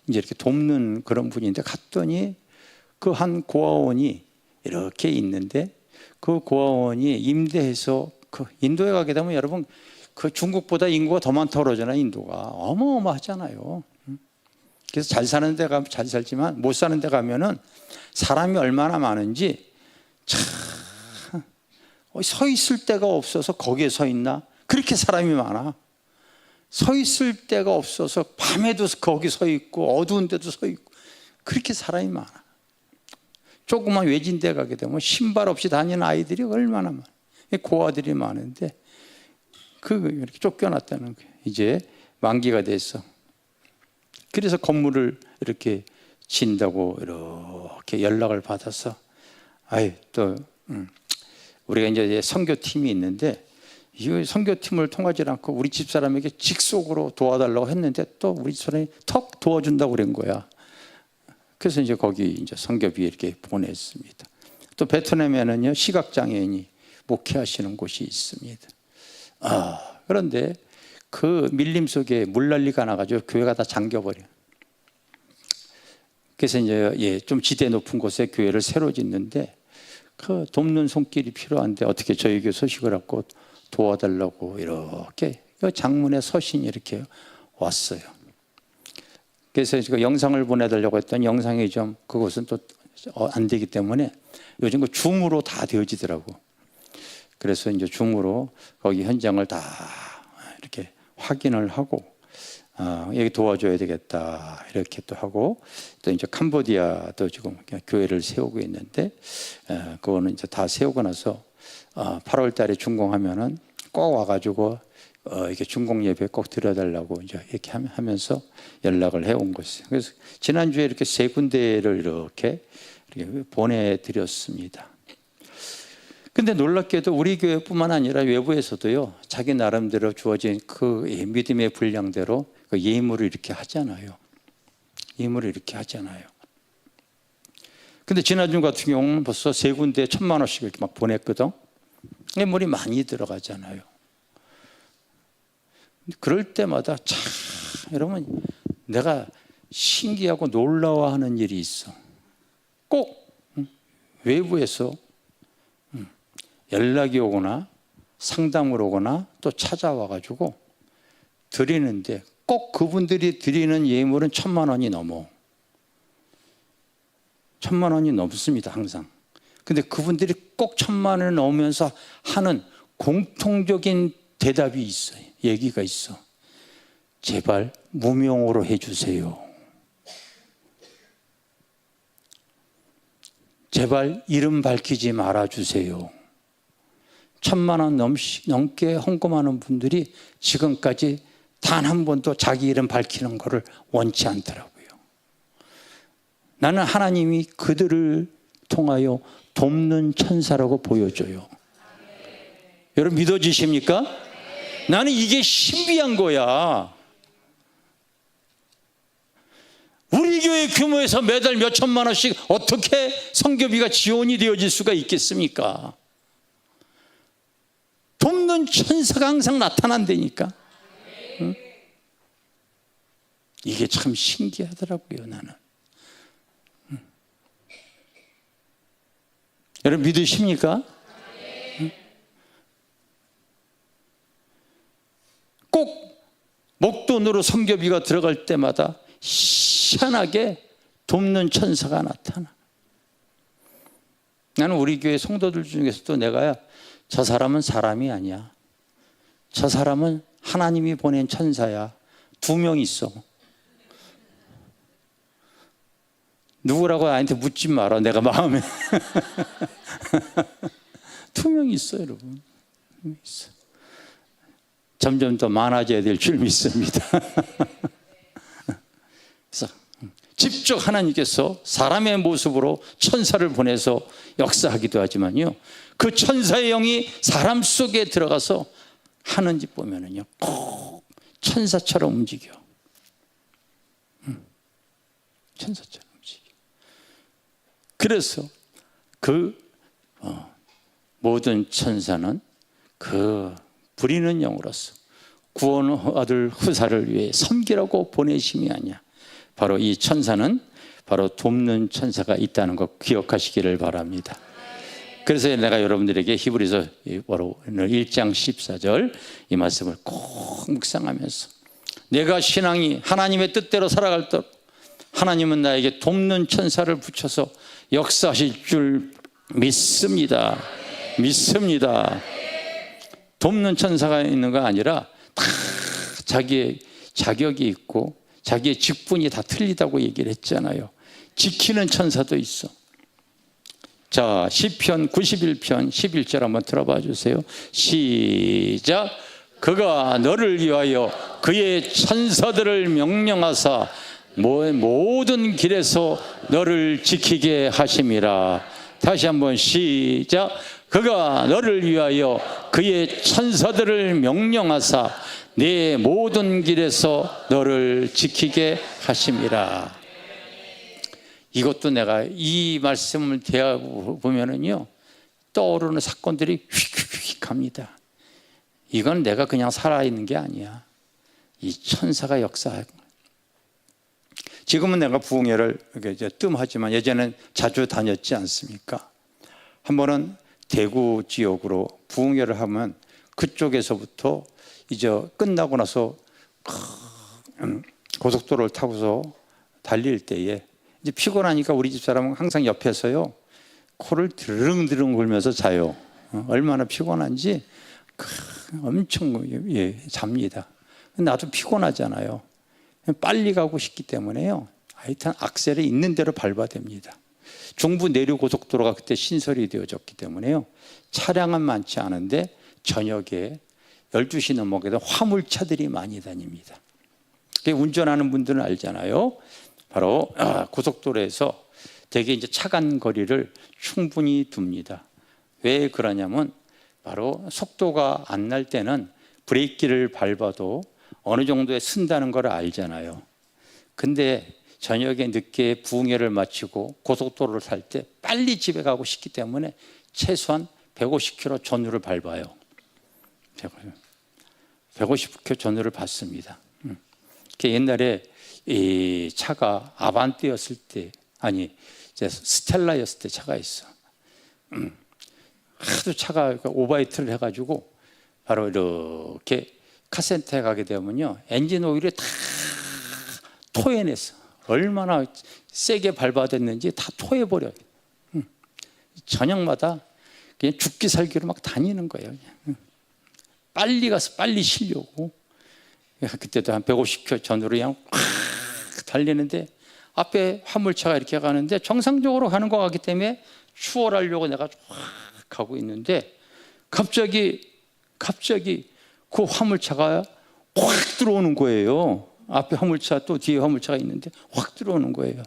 이제 이렇게 돕는 그런 분인데, 갔더니 그 한 고아원이 이렇게 있는데, 그 고아원이 임대해서 그 인도에 가게 되면 여러분, 그 중국보다 인구가 더 많다고 그러잖아요. 인도가 어마어마하잖아요. 그래서 잘 사는 데 가면 잘 살지만 못 사는 데 가면은 사람이 얼마나 많은지, 참 서 있을 데가 없어서 거기에 서 있나? 그렇게 사람이 많아. 서 있을 데가 없어서 밤에도 거기 서 있고 어두운 데도 서 있고, 그렇게 사람이 많아. 조그만 외진 데 가게 되면 신발 없이 다니는 아이들이 얼마나 많아. 고아들이 많은데 이렇게 쫓겨났다는 거예요. 이제 만기가 됐어. 그래서 건물을 이렇게 진다고 이렇게 연락을 받아서, 또 우리가 이제 선교팀이 있는데, 이 선교팀을 통하지 않고 우리 집사람에게 직속으로 도와달라고 했는데, 또 우리 집사람이 턱 도와준다고 그런 거야. 그래서 이제 거기 이제 선교비 이렇게 보냈습니다. 또 베트남에는요, 시각장애인이 목회하시는 곳이 있습니다. 그런데 그 밀림 속에 물난리가 나가지고 교회가 다 잠겨버려요. 그래서 이제 좀 지대 높은 곳에 교회를 새로 짓는데, 그 돕는 손길이 필요한데 어떻게 저에게 소식을 갖고 도와달라고 이렇게 장문의 서신이 이렇게 왔어요. 그래서 제가 영상을 보내달라고 했더니 영상이 좀 그것은 또 안 되기 때문에 요즘 그 줌으로 다 되어지더라고. 그래서 이제 줌으로 거기 현장을 다 이렇게 확인을 하고, 여기 도와줘야 되겠다 이렇게 또 하고, 또 이제 캄보디아도 지금 교회를 세우고 있는데, 그거는 이제 다 세우고 나서 8월 달에 준공하면은 꼭 와가지고 이렇게 준공 예배 꼭 드려달라고 이제 이렇게 하면서 연락을 해온 것이에요. 그래서 지난주에 이렇게 3군데를 이렇게 보내드렸습니다. 근데 놀랍게도 우리 교회뿐만 아니라 외부에서도요, 자기 나름대로 주어진 그 믿음의 분량대로 그 예물을 이렇게 하잖아요. 예물을 이렇게 하잖아요. 근데 지난주 같은 경우는 벌써 3군데에 1,000만 원씩 이렇게 막 보냈거든. 예물이 많이 들어가잖아요. 그럴 때마다 참, 여러분, 내가 신기하고 놀라워하는 일이 있어. 꼭 외부에서 연락이 오거나 상담을 오거나 또 찾아와가지고 드리는데, 꼭 그분들이 드리는 예물은 1,000만 원이 넘어. 1,000만 원이 넘습니다, 항상. 근데 그분들이 꼭 1,000만 원을 넘으면서 하는 공통적인 대답이 있어요. 얘기가 있어. 제발 무명으로 해주세요. 제발 이름 밝히지 말아주세요. 1,000만 원 넘게 헌금하는 분들이 지금까지 단 한 번도 자기 이름 밝히는 것을 원치 않더라고요. 나는 하나님이 그들을 통하여 돕는 천사라고 보여줘요. 여러분 믿어지십니까? 나는 이게 신비한 거야. 우리 우리 교회 규모에서 매달 몇 천만 원씩 어떻게 선교비가 지원이 되어질 수가 있겠습니까? 돕는 천사가 항상 나타난다니까. 응? 이게 참 신기하더라고요, 나는. 응? 여러분 믿으십니까? 응? 꼭 목돈으로 선교비가 들어갈 때마다 희한하게 돕는 천사가 나타나. 나는 우리 교회 성도들 중에서도 내가 저 사람은 사람이 아니야, 저 사람은 하나님이 보낸 천사야, 2명 있어. 누구라고 나한테 묻지 마라. 내가 마음에 2명 있어, 여러분. 있어. 점점 더 많아져야 될 줄 믿습니다. 그래서 직접 하나님께서 사람의 모습으로 천사를 보내서 역사하기도 하지만요, 그 천사의 영이 사람 속에 들어가서 하는 짓 보면은요, 꼭 천사처럼 움직여. 천사처럼 움직여. 그래서 그 모든 천사는 그 부리는 영으로서 구원 얻을 후사를 위해 섬기라고 보내심이 아니야. 바로 이 천사는 바로 돕는 천사가 있다는 것 기억하시기를 바랍니다. 그래서 내가 여러분들에게 히브리서 바로 1장 14절 이 말씀을 꼭 묵상하면서, 내가 신앙이 하나님의 뜻대로 살아갈도록 하나님은 나에게 돕는 천사를 붙여서 역사하실 줄 믿습니다. 믿습니다. 돕는 천사가 있는 거 아니라 다 자기의 자격이 있고 자기의 직분이 다 틀리다고 얘기를 했잖아요. 지키는 천사도 있어. 자, 시편 91편 11절 한번 들어봐 주세요. 시작. 그가 너를 위하여 그의 천사들을 명령하사 모든 길에서 너를 지키게 하심이라. 다시 한번 시작. 그가 너를 위하여 그의 천사들을 명령하사 네 모든 길에서 너를 지키게 하심이라. 이것도 내가 이 말씀을 대해보면은요, 떠오르는 사건들이 휙휙 갑니다. 이건 내가 그냥 살아있는 게 아니야. 이 천사가 역사하고. 지금은 내가 부흥회를 뜸하지만 예전엔 자주 다녔지 않습니까? 한 번은 대구 지역으로 부흥회를 하면 그쪽에서부터 이제 끝나고 나서 고속도로를 타고서 달릴 때에 이제 피곤하니까 우리 집 사람은 항상 옆에서요, 코를 드릉드릉 골면서 자요. 얼마나 피곤한지 엄청 잡니다. 나도 피곤하잖아요. 빨리 가고 싶기 때문에요, 하여튼 악셀에 있는 대로 밟아야 됩니다. 중부 내륙고속도로가 그때 신설이 되어졌기 때문에요, 차량은 많지 않은데 저녁에 12시 넘어가도 화물차들이 많이 다닙니다. 운전하는 분들은 알잖아요. 바로 고속도로에서 되게 이제 차간 거리를 충분히 둡니다. 왜 그러냐면 바로 속도가 안 날 때는 브레이크를 밟아도 어느 정도에 쓴다는 걸 알잖아요. 근데 저녁에 늦게 부흥회를 마치고 고속도로를 탈 때 빨리 집에 가고 싶기 때문에 최소한 150km 전후를 밟아요. 150km 전후를 밟습니다. 옛날에 이 차가 아반떼였을 때, 아니 이제 스텔라였을 때 차가 있어. 하도 차가 오버히트를 해가지고 바로 이렇게 카센터에 가게 되면요, 엔진 오일이 다 토해냈어. 얼마나 세게 밟아댔는지 다 토해버려요. 저녁마다 그냥 죽기 살기로 막 다니는 거예요. 빨리 가서 빨리 쉬려고. 그때도 한 150km 전후로 그냥 확 달리는데 앞에 화물차가 이렇게 가는데 정상적으로 가는 것 같기 때문에 추월하려고 내가 확 가고 있는데 갑자기 그 화물차가 확 들어오는 거예요. 앞에 화물차 또 뒤에 화물차가 있는데 확 들어오는 거예요.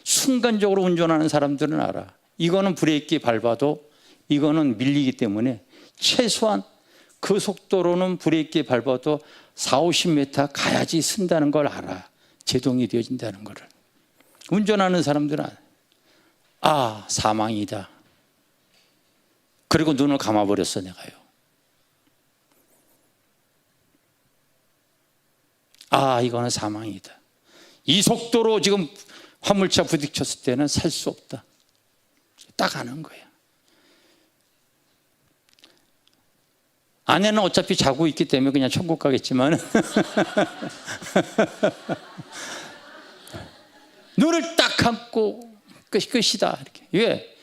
순간적으로 운전하는 사람들은 알아. 이거는 브레이크 밟아도 이거는 밀리기 때문에 최소한 그 속도로는 브레이크 밟아도 40, 50m 가야지 쓴다는 걸 알아. 제동이 되어진다는 거를. 운전하는 사람들은 사망이다. 그리고 눈을 감아버렸어, 내가요. 이거는 사망이다. 이 속도로 지금 화물차 부딪혔을 때는 살 수 없다. 딱 아는 거야. 아내는 어차피 자고 있기 때문에 그냥 천국 가겠지만 눈을 딱 감고 끝이다. 이렇게. 왜?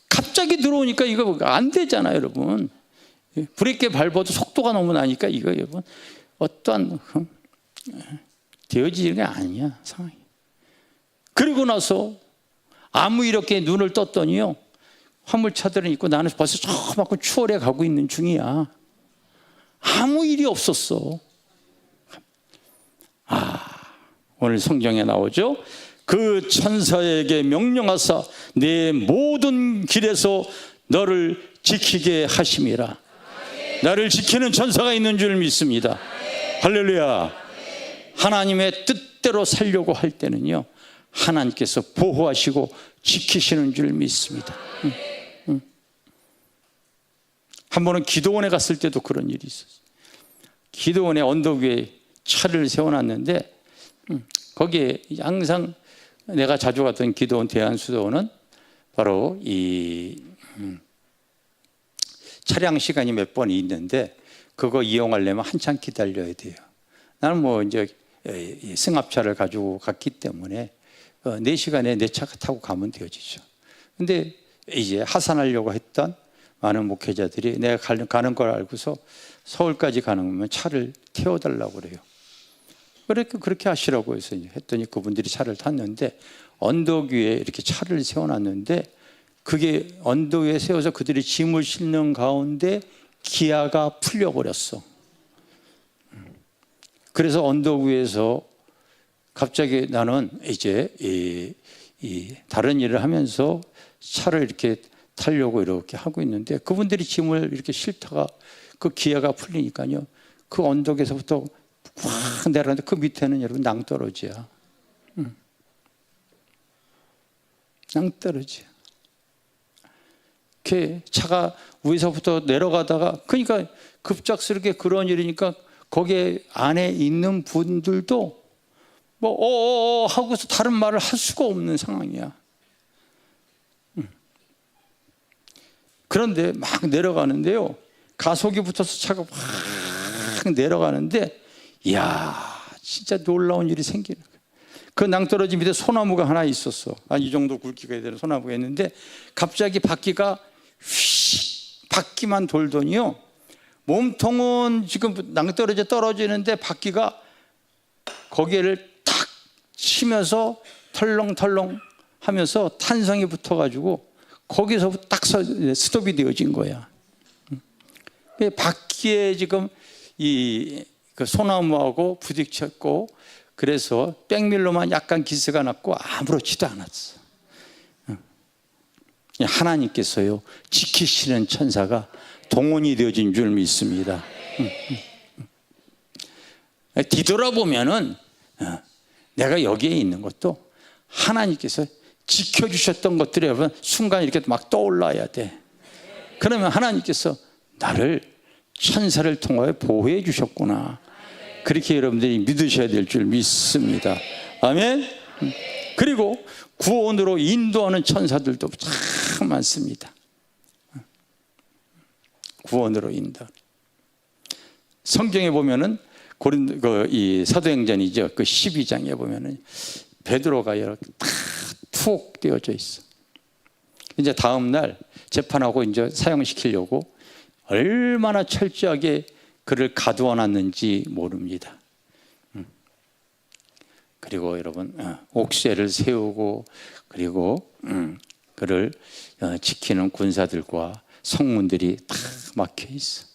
갑자기 들어오니까 이거 안 되잖아요, 여러분. 브레이크 밟아도 속도가 너무 나니까 이거 여러분 어떠한 되어지는 게 아니야, 상황이. 그리고 나서 이렇게 눈을 떴더니요, 화물차들은 있고 나는 벌써 저만큼 추월해 가고 있는 중이야. 아무 일이 없었어. 오늘 성경에 나오죠. 그 천사에게 명령하사 내 모든 길에서 너를 지키게 하심이라. 나를 지키는 천사가 있는 줄 믿습니다. 할렐루야. 하나님의 뜻대로 살려고 할 때는요, 하나님께서 보호하시고 지키시는 줄 믿습니다. 한 번은 기도원에 갔을 때도 그런 일이 있었어요. 기도원에 언덕 위에 차를 세워놨는데 거기에 항상 내가 자주 갔던 기도원 대한수도원은 바로 이 차량 시간이 몇 번 있는데 그거 이용하려면 한참 기다려야 돼요. 나는 이제 승합차를 가지고 갔기 때문에 4시간에 내 차 타고 가면 되어지죠. 근데 이제 하산하려고 했던 많은 목회자들이 내가 가는 걸 알고서 서울까지 가는 거면 차를 태워달라고 그래요. 그렇게 하시라고 해서 했더니 그분들이 차를 탔는데 언덕 위에 이렇게 차를 세워놨는데 그게 언덕 위에 세워서 그들이 짐을 싣는 가운데 기아가 풀려버렸어. 그래서 언덕 위에서 갑자기 나는 이제 다른 일을 하면서 차를 이렇게 타려고 이렇게 하고 있는데 그분들이 짐을 이렇게 싣다가 그 기아가 풀리니까요, 그 언덕에서부터 확 내려가는데 그 밑에는 여러분 낭떠러지야. 낭떠러지야. 이렇게 차가 위에서부터 내려가다가, 그러니까 급작스럽게 그런 일이니까 거기에 안에 있는 분들도 하고서 다른 말을 할 수가 없는 상황이야. 그런데 막 내려가는데요, 가속이 붙어서 차가 막 내려가는데, 이야, 진짜 놀라운 일이 생기는 거예요. 그 낭떠러지 밑에 소나무가 하나 있었어. 이 정도 굵기가 되는 소나무가 있는데 갑자기 바퀴가 바퀴만 돌더니요, 몸통은 지금 낭떠러지에 떨어지는데 바퀴가 거기를 탁 치면서 털렁털렁 하면서 탄성이 붙어가지고 거기서 딱 스톱이 되어진 거야. 바퀴에 지금 그 소나무하고 부딪혔고, 그래서 백밀로만 약간 기스가 났고 아무렇지도 않았어. 하나님께서요, 지키시는 천사가 동원이 되어진 줄 믿습니다. 뒤돌아보면은 내가 여기에 있는 것도 하나님께서 지켜주셨던 것들이 여러분 순간 이렇게 막 떠올라야 돼. 그러면 하나님께서 나를 천사를 통하여 보호해 주셨구나, 그렇게 여러분들이 믿으셔야 될 줄 믿습니다. 아멘. 그리고 구원으로 인도하는 천사들도 참 많습니다. 구원으로 인도. 성경에 보면은 이 사도행전이죠, 그 12장에 보면은 베드로가 이렇게 툭 떼어져 있어. 이제 다음 날 재판하고 이제 사형시키려고 얼마나 철저하게 그를 가두어 놨는지 모릅니다. 그리고 여러분 옥새를 세우고, 그리고 그를 지키는 군사들과 성문들이 다 막혀 있어.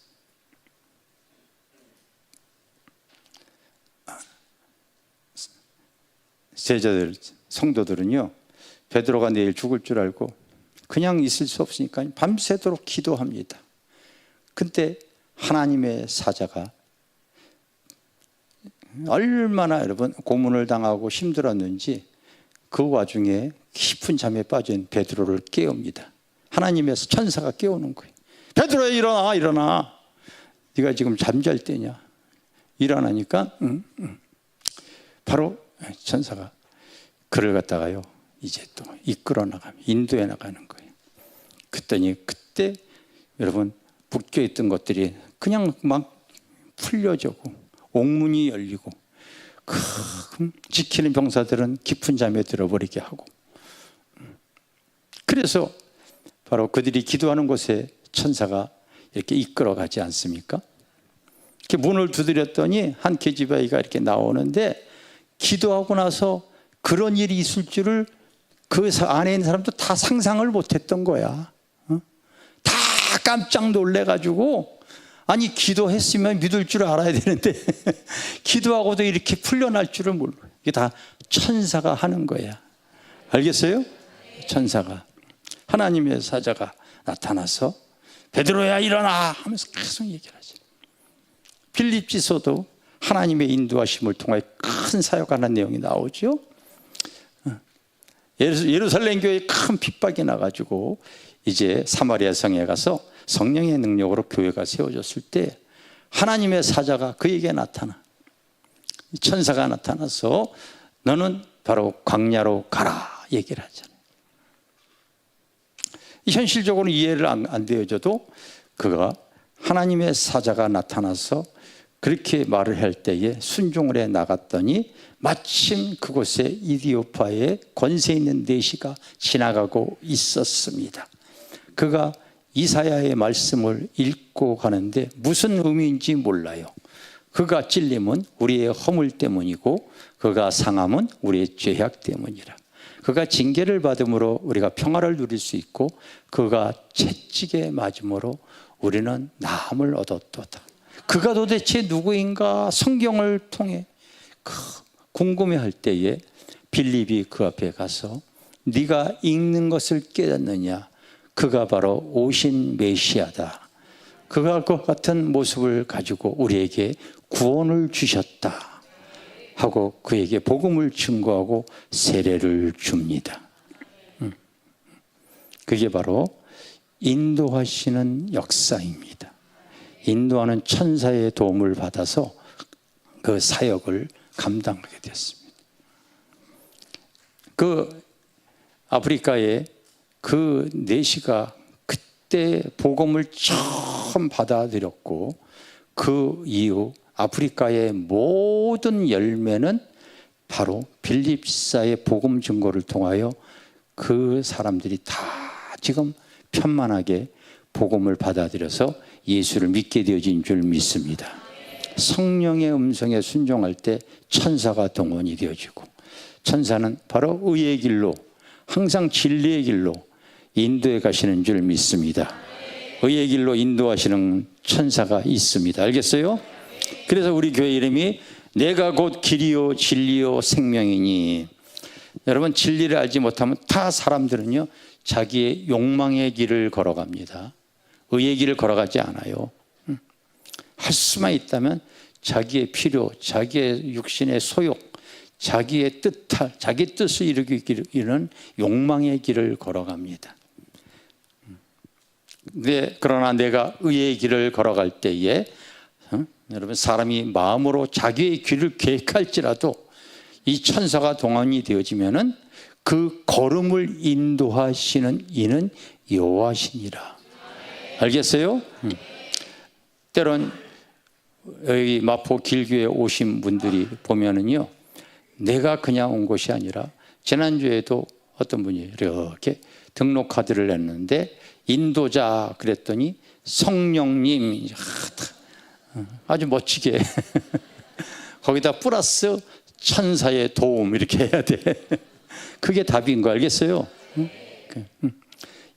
제자들, 성도들은요, 베드로가 내일 죽을 줄 알고 그냥 있을 수 없으니까 밤새도록 기도합니다. 근데 하나님의 사자가 얼마나 여러분 고문을 당하고 힘들었는지 그 와중에 깊은 잠에 빠진 베드로를 깨웁니다. 하나님에서 천사가 깨우는 거예요. 베드로야, 일어나, 일어나. 네가 지금 잠잘 때냐? 일어나니까 바로 천사가 그를 갖다가요 이제 또 이끌어 나가면 인도해 나가는 거예요. 그때 여러분 묶여있던 것들이 그냥 막 풀려지고 옥문이 열리고 지키는 병사들은 깊은 잠에 들어버리게 하고, 그래서 바로 그들이 기도하는 곳에 천사가 이렇게 이끌어가지 않습니까? 이렇게 문을 두드렸더니 한 계집아이가 이렇게 나오는데, 기도하고 나서 그런 일이 있을 줄을 그 안에 있는 사람도 다 상상을 못했던 거야. 다 깜짝 놀래가지고, 아니 기도했으면 믿을 줄 알아야 되는데 기도하고도 이렇게 풀려날 줄을 몰라요. 이게 다 천사가 하는 거야. 알겠어요? 천사가, 하나님의 사자가 나타나서 베드로야 일어나 하면서 계속 얘기를 하죠. 빌립지서도 하나님의 인도하심을 통해 큰 사역하는 내용이 나오죠. 예루살렘 교회에 큰 핍박이 나가지고 이제 사마리아 성에 가서 성령의 능력으로 교회가 세워졌을 때 하나님의 사자가 그에게 나타나, 천사가 나타나서 너는 바로 광야로 가라 얘기를 하잖아요. 현실적으로 이해를 안 되어져도 그가 하나님의 사자가 나타나서 그렇게 말을 할 때에 순종을 해 나갔더니 마침 그곳에 이디오파의 권세 있는 내시가 지나가고 있었습니다. 그가 이사야의 말씀을 읽고 가는데 무슨 의미인지 몰라요. 그가 찔림은 우리의 허물 때문이고 그가 상함은 우리의 죄악 때문이라. 그가 징계를 받음으로 우리가 평화를 누릴 수 있고 그가 채찍에 맞음으로 우리는 나음을 얻었도다. 그가 도대체 누구인가 성경을 통해 궁금해할 때에 빌립이 그 앞에 가서 네가 읽는 것을 깨닫느냐? 그가 바로 오신 메시아다. 그가 그 같은 모습을 가지고 우리에게 구원을 주셨다 하고 그에게 복음을 증거하고 세례를 줍니다. 그게 바로 인도하시는 역사입니다. 인도하는 천사의 도움을 받아서 그 사역을 감당하게 됐습니다. 그 아프리카에 그 내시가 그때 복음을 처음 받아들였고 그 이후 아프리카의 모든 열매는 바로 빌립사의 복음 증거를 통하여 그 사람들이 다 지금 편만하게 복음을 받아들여서 예수를 믿게 되어진 줄 믿습니다. 성령의 음성에 순종할 때 천사가 동원이 되어지고, 천사는 바로 의의 길로 항상 진리의 길로 인도해 가시는 줄 믿습니다. 의의 길로 인도하시는 천사가 있습니다. 알겠어요? 그래서 우리 교회 이름이 내가 곧 길이요 진리요 생명이니. 여러분, 진리를 알지 못하면 다 사람들은요 자기의 욕망의 길을 걸어갑니다. 의의 길을 걸어가지 않아요. 할 수만 있다면 자기의 필요, 자기의 육신의 소욕, 자기의 뜻할, 자기 뜻을 이루기 위한 욕망의 길을 걸어갑니다. 그러나 내가 의의 길을 걸어갈 때에 여러분, 사람이 마음으로 자기의 길을 계획할지라도 이 천사가 동원이 되어지면은 그 걸음을 인도하시는 이는 여호와시니라. 알겠어요? 때론 여기 마포 길교에 오신 분들이 보면은요, 내가 그냥 온 것이 아니라 지난주에도 어떤 분이 이렇게 등록 카드를 냈는데 인도자 그랬더니 성령님, 아주 멋지게 거기다 플러스 천사의 도움 이렇게 해야 돼. 그게 답인 거 알겠어요?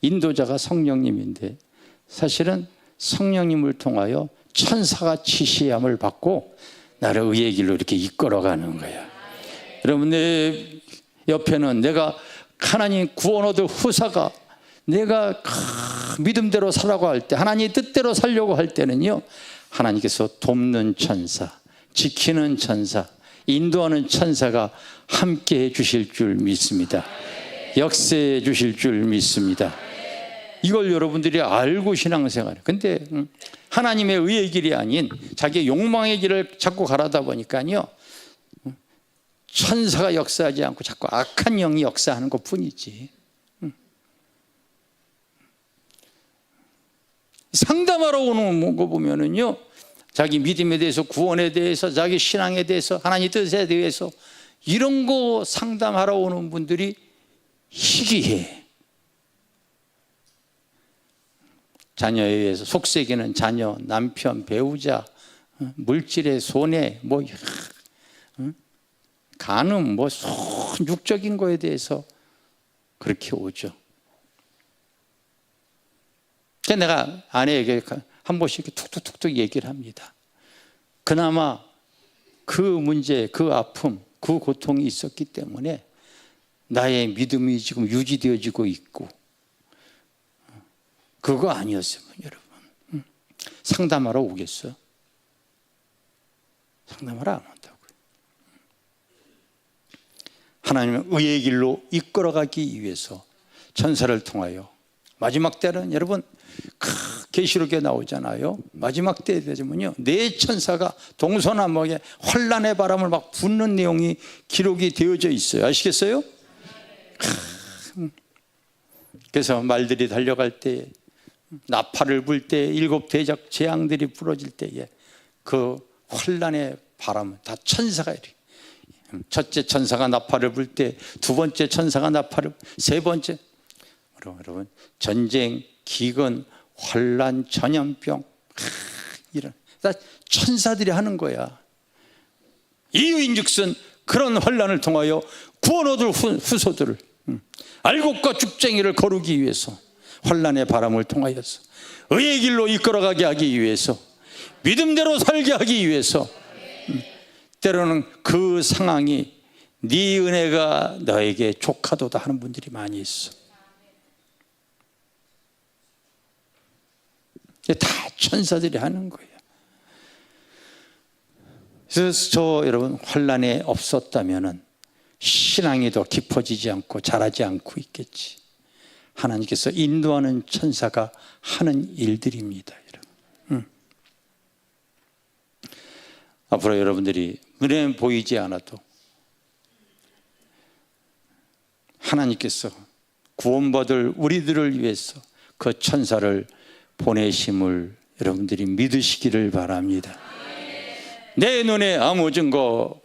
인도자가 성령님인데 사실은 성령님을 통하여 천사가 지시함을 받고 나를 의의 길로 이렇게 이끌어가는 거야. 여러분, 내 옆에는 내가 하나님 구원 얻을 후사가 내가 믿음대로 살라고 할 때, 하나님 뜻대로 살려고 할 때는요, 하나님께서 돕는 천사, 지키는 천사, 인도하는 천사가 함께해 주실 줄 믿습니다. 역사해 주실 줄 믿습니다. 이걸 여러분들이 알고 신앙생활. 근데 하나님의 의의 길이 아닌 자기의 욕망의 길을 자꾸 가라다 보니까요, 천사가 역사하지 않고 자꾸 악한 영이 역사하는 것 뿐이지. 상담하러 오는 거 보면은요, 자기 믿음에 대해서, 구원에 대해서, 자기 신앙에 대해서, 하나님 뜻에 대해서 이런 거 상담하러 오는 분들이 희귀해. 자녀에 의해서 속삭이는 자녀, 남편, 배우자, 물질의 손해, 뭐 간음, 뭐 육적인 거에 대해서 그렇게 오죠. 그래서 내가 아내에게 한 번씩 툭툭툭툭 얘기를 합니다. 그나마 그 문제, 그 아픔, 그 고통이 있었기 때문에 나의 믿음이 지금 유지되어지고 있고, 그거 아니었으면 여러분 상담하러 오겠어? 상담하러 안 온다고요. 하나님은 의의 길로 이끌어가기 위해서 천사를 통하여, 마지막 때는 여러분 계시록에 나오잖아요. 마지막 때에 되면요, 네 천사가 동서남북에 환란의 바람을 막 붓는 내용이 기록이 되어져 있어요. 아시겠어요? 그래서 말들이 달려갈 때, 나팔을 불 때, 일곱 대적 재앙들이 부러질 때에 그 환란의 바람은 다 천사가 이래. 첫째 천사가 나팔을 불 때, 두 번째 천사가 나팔을, 세 번째, 여러분 전쟁, 기근, 환란, 전염병, 이런 다 천사들이 하는 거야. 이유인즉슨 그런 환란을 통하여 구원 얻을 후소들을, 알곡과 죽쟁이를 거르기 위해서, 환란의 바람을 통하여서 의의 길로 이끌어가게 하기 위해서, 믿음대로 살게 하기 위해서, 때로는 그 상황이 네 은혜가 너에게 족하도다 하는 분들이 많이 있어. 다 천사들이 하는 거예요. 그래서 저 여러분, 환란에 없었다면은 신앙이 더 깊어지지 않고 자라지 않고 있겠지. 하나님께서 인도하는 천사가 하는 일들입니다, 여러분. 앞으로 여러분들이 눈에 보이지 않아도 하나님께서 구원받을 우리들을 위해서 그 천사를 보내심을 여러분들이 믿으시기를 바랍니다. 내 눈에 아무 증거,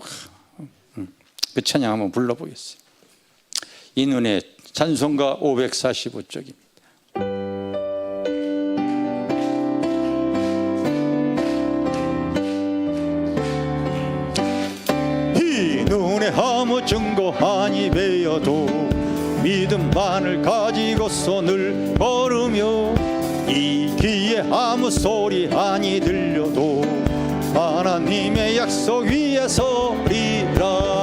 그 찬양 한번 불러보겠습니다. 이 눈에 찬송가 545쪽입니다. 이 눈에 아무 증거 아니 베어도 믿음만을 가지고서 늘 걸으며, 이 귀에 아무 소리 아니 들려도 하나님의 약속 위에 서리라.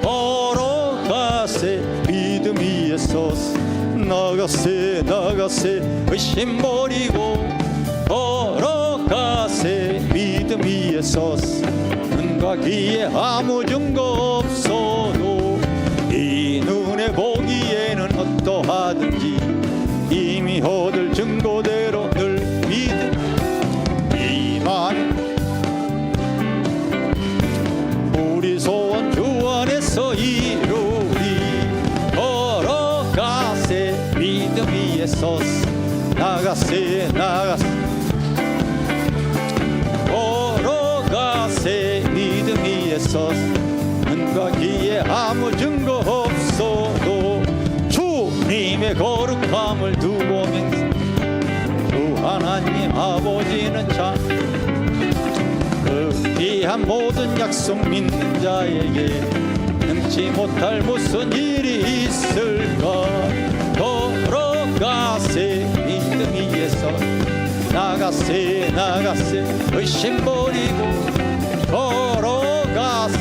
걸어가세 믿음 위에 서서, 나가세 나가세 의심 버리고, 걸어가세 믿음 위에 서서, 눈과 귀에 아무 증거 없어도 이 눈에 보기에는 어떠하든지 이미 얻을 증거대로 늘 믿음 이만, 우리 소원 주 안에서 이루리. 걸어가세 믿음 위에 서서, 나가세 나가세, 걸어가세 믿음 위에 서서, 눈과 귀에 아무 증거 없어도 주님의 거룩함을 두고 맹세, 주 하나님 아버지는 참 그 귀한 모든 약속 믿는 자에게 능치 못할 무슨 일이 있을까. 걸어가세 믿음 위에서, 나가세 나가세 의심 버리고, 걸어가세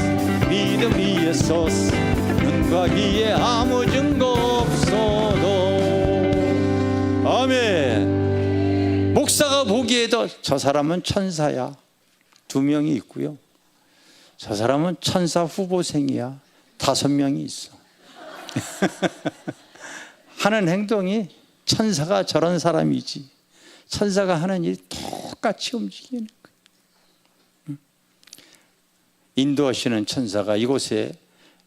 믿음 위에 서서, 눈과 귀에 아무 증거 없어도. 아멘. 목사가 보기에도 저 사람은 천사야, 두 명이 있고요. 저 사람은 천사 후보생이야. 5명이 있어. 하는 행동이 천사가 저런 사람이지. 천사가 하는 일이 똑같이 움직이는 거예요. 인도하시는 천사가 이곳에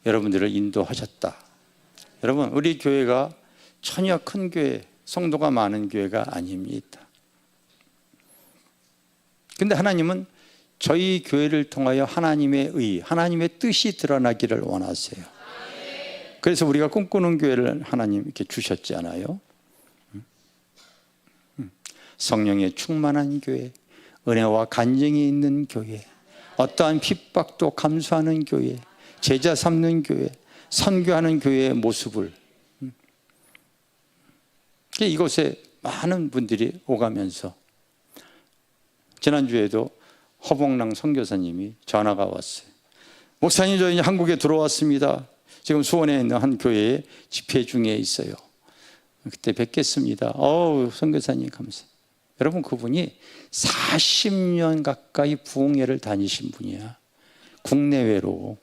여러분들을 인도하셨다. 여러분, 우리 교회가 전혀 큰 교회, 성도가 많은 교회가 아닙니다. 근데 하나님은 저희 교회를 통하여 하나님의 의, 하나님의 뜻이 드러나기를 원하세요. 그래서 우리가 꿈꾸는 교회를 하나님 이렇게 주셨지 않아요? 성령의 충만한 교회, 은혜와 간증이 있는 교회, 어떠한 핍박도 감수하는 교회, 제자 삼는 교회, 선교하는 교회의 모습을 이곳에 많은 분들이 오가면서 지난주에도 허봉랑 선교사님이 전화가 왔어요. 목사님, 저 이제 한국에 들어왔습니다. 지금 수원에 있는 한 교회에 집회 중에 있어요. 그때 뵙겠습니다. 선교사님 감사해요. 여러분, 그분이 40년 가까이 부흥회를 다니신 분이야. 국내외로.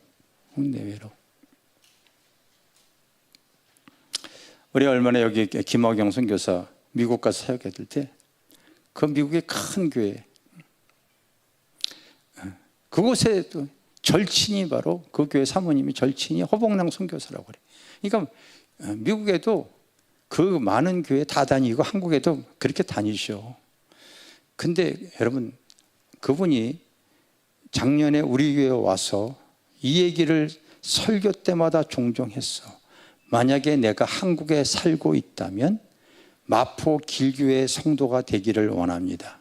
우리 얼마나 여기 김학영 선교사 미국 가서 사역했을 때 그 미국의 큰 교회, 그곳에 또 절친이 바로 그 교회 사모님이 절친이 허봉랑 선교사라고 그래. 그러니까 미국에도 그 많은 교회 다 다니고 한국에도 그렇게 다니셔. 근데 여러분, 그분이 작년에 우리 교회에 와서 이 얘기를 설교 때마다 종종 했어. 만약에 내가 한국에 살고 있다면 마포 길교회 성도가 되기를 원합니다.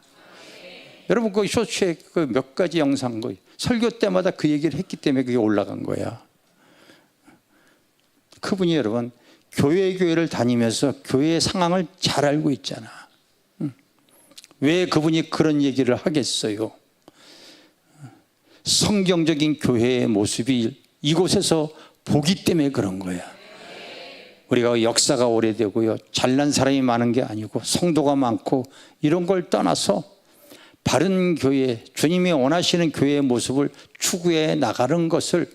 여러분, 그 쇼츠에 그 몇 가지 영상, 설교 때마다 그 얘기를 했기 때문에 그게 올라간 거야. 그분이 여러분, 교회를 다니면서 교회의 상황을 잘 알고 있잖아. 왜 그분이 그런 얘기를 하겠어요? 성경적인 교회의 모습이 이곳에서 보기 때문에 그런 거야. 우리가 역사가 오래되고요, 잘난 사람이 많은 게 아니고 성도가 많고 이런 걸 떠나서 바른 교회, 주님이 원하시는 교회의 모습을 추구해 나가는 것을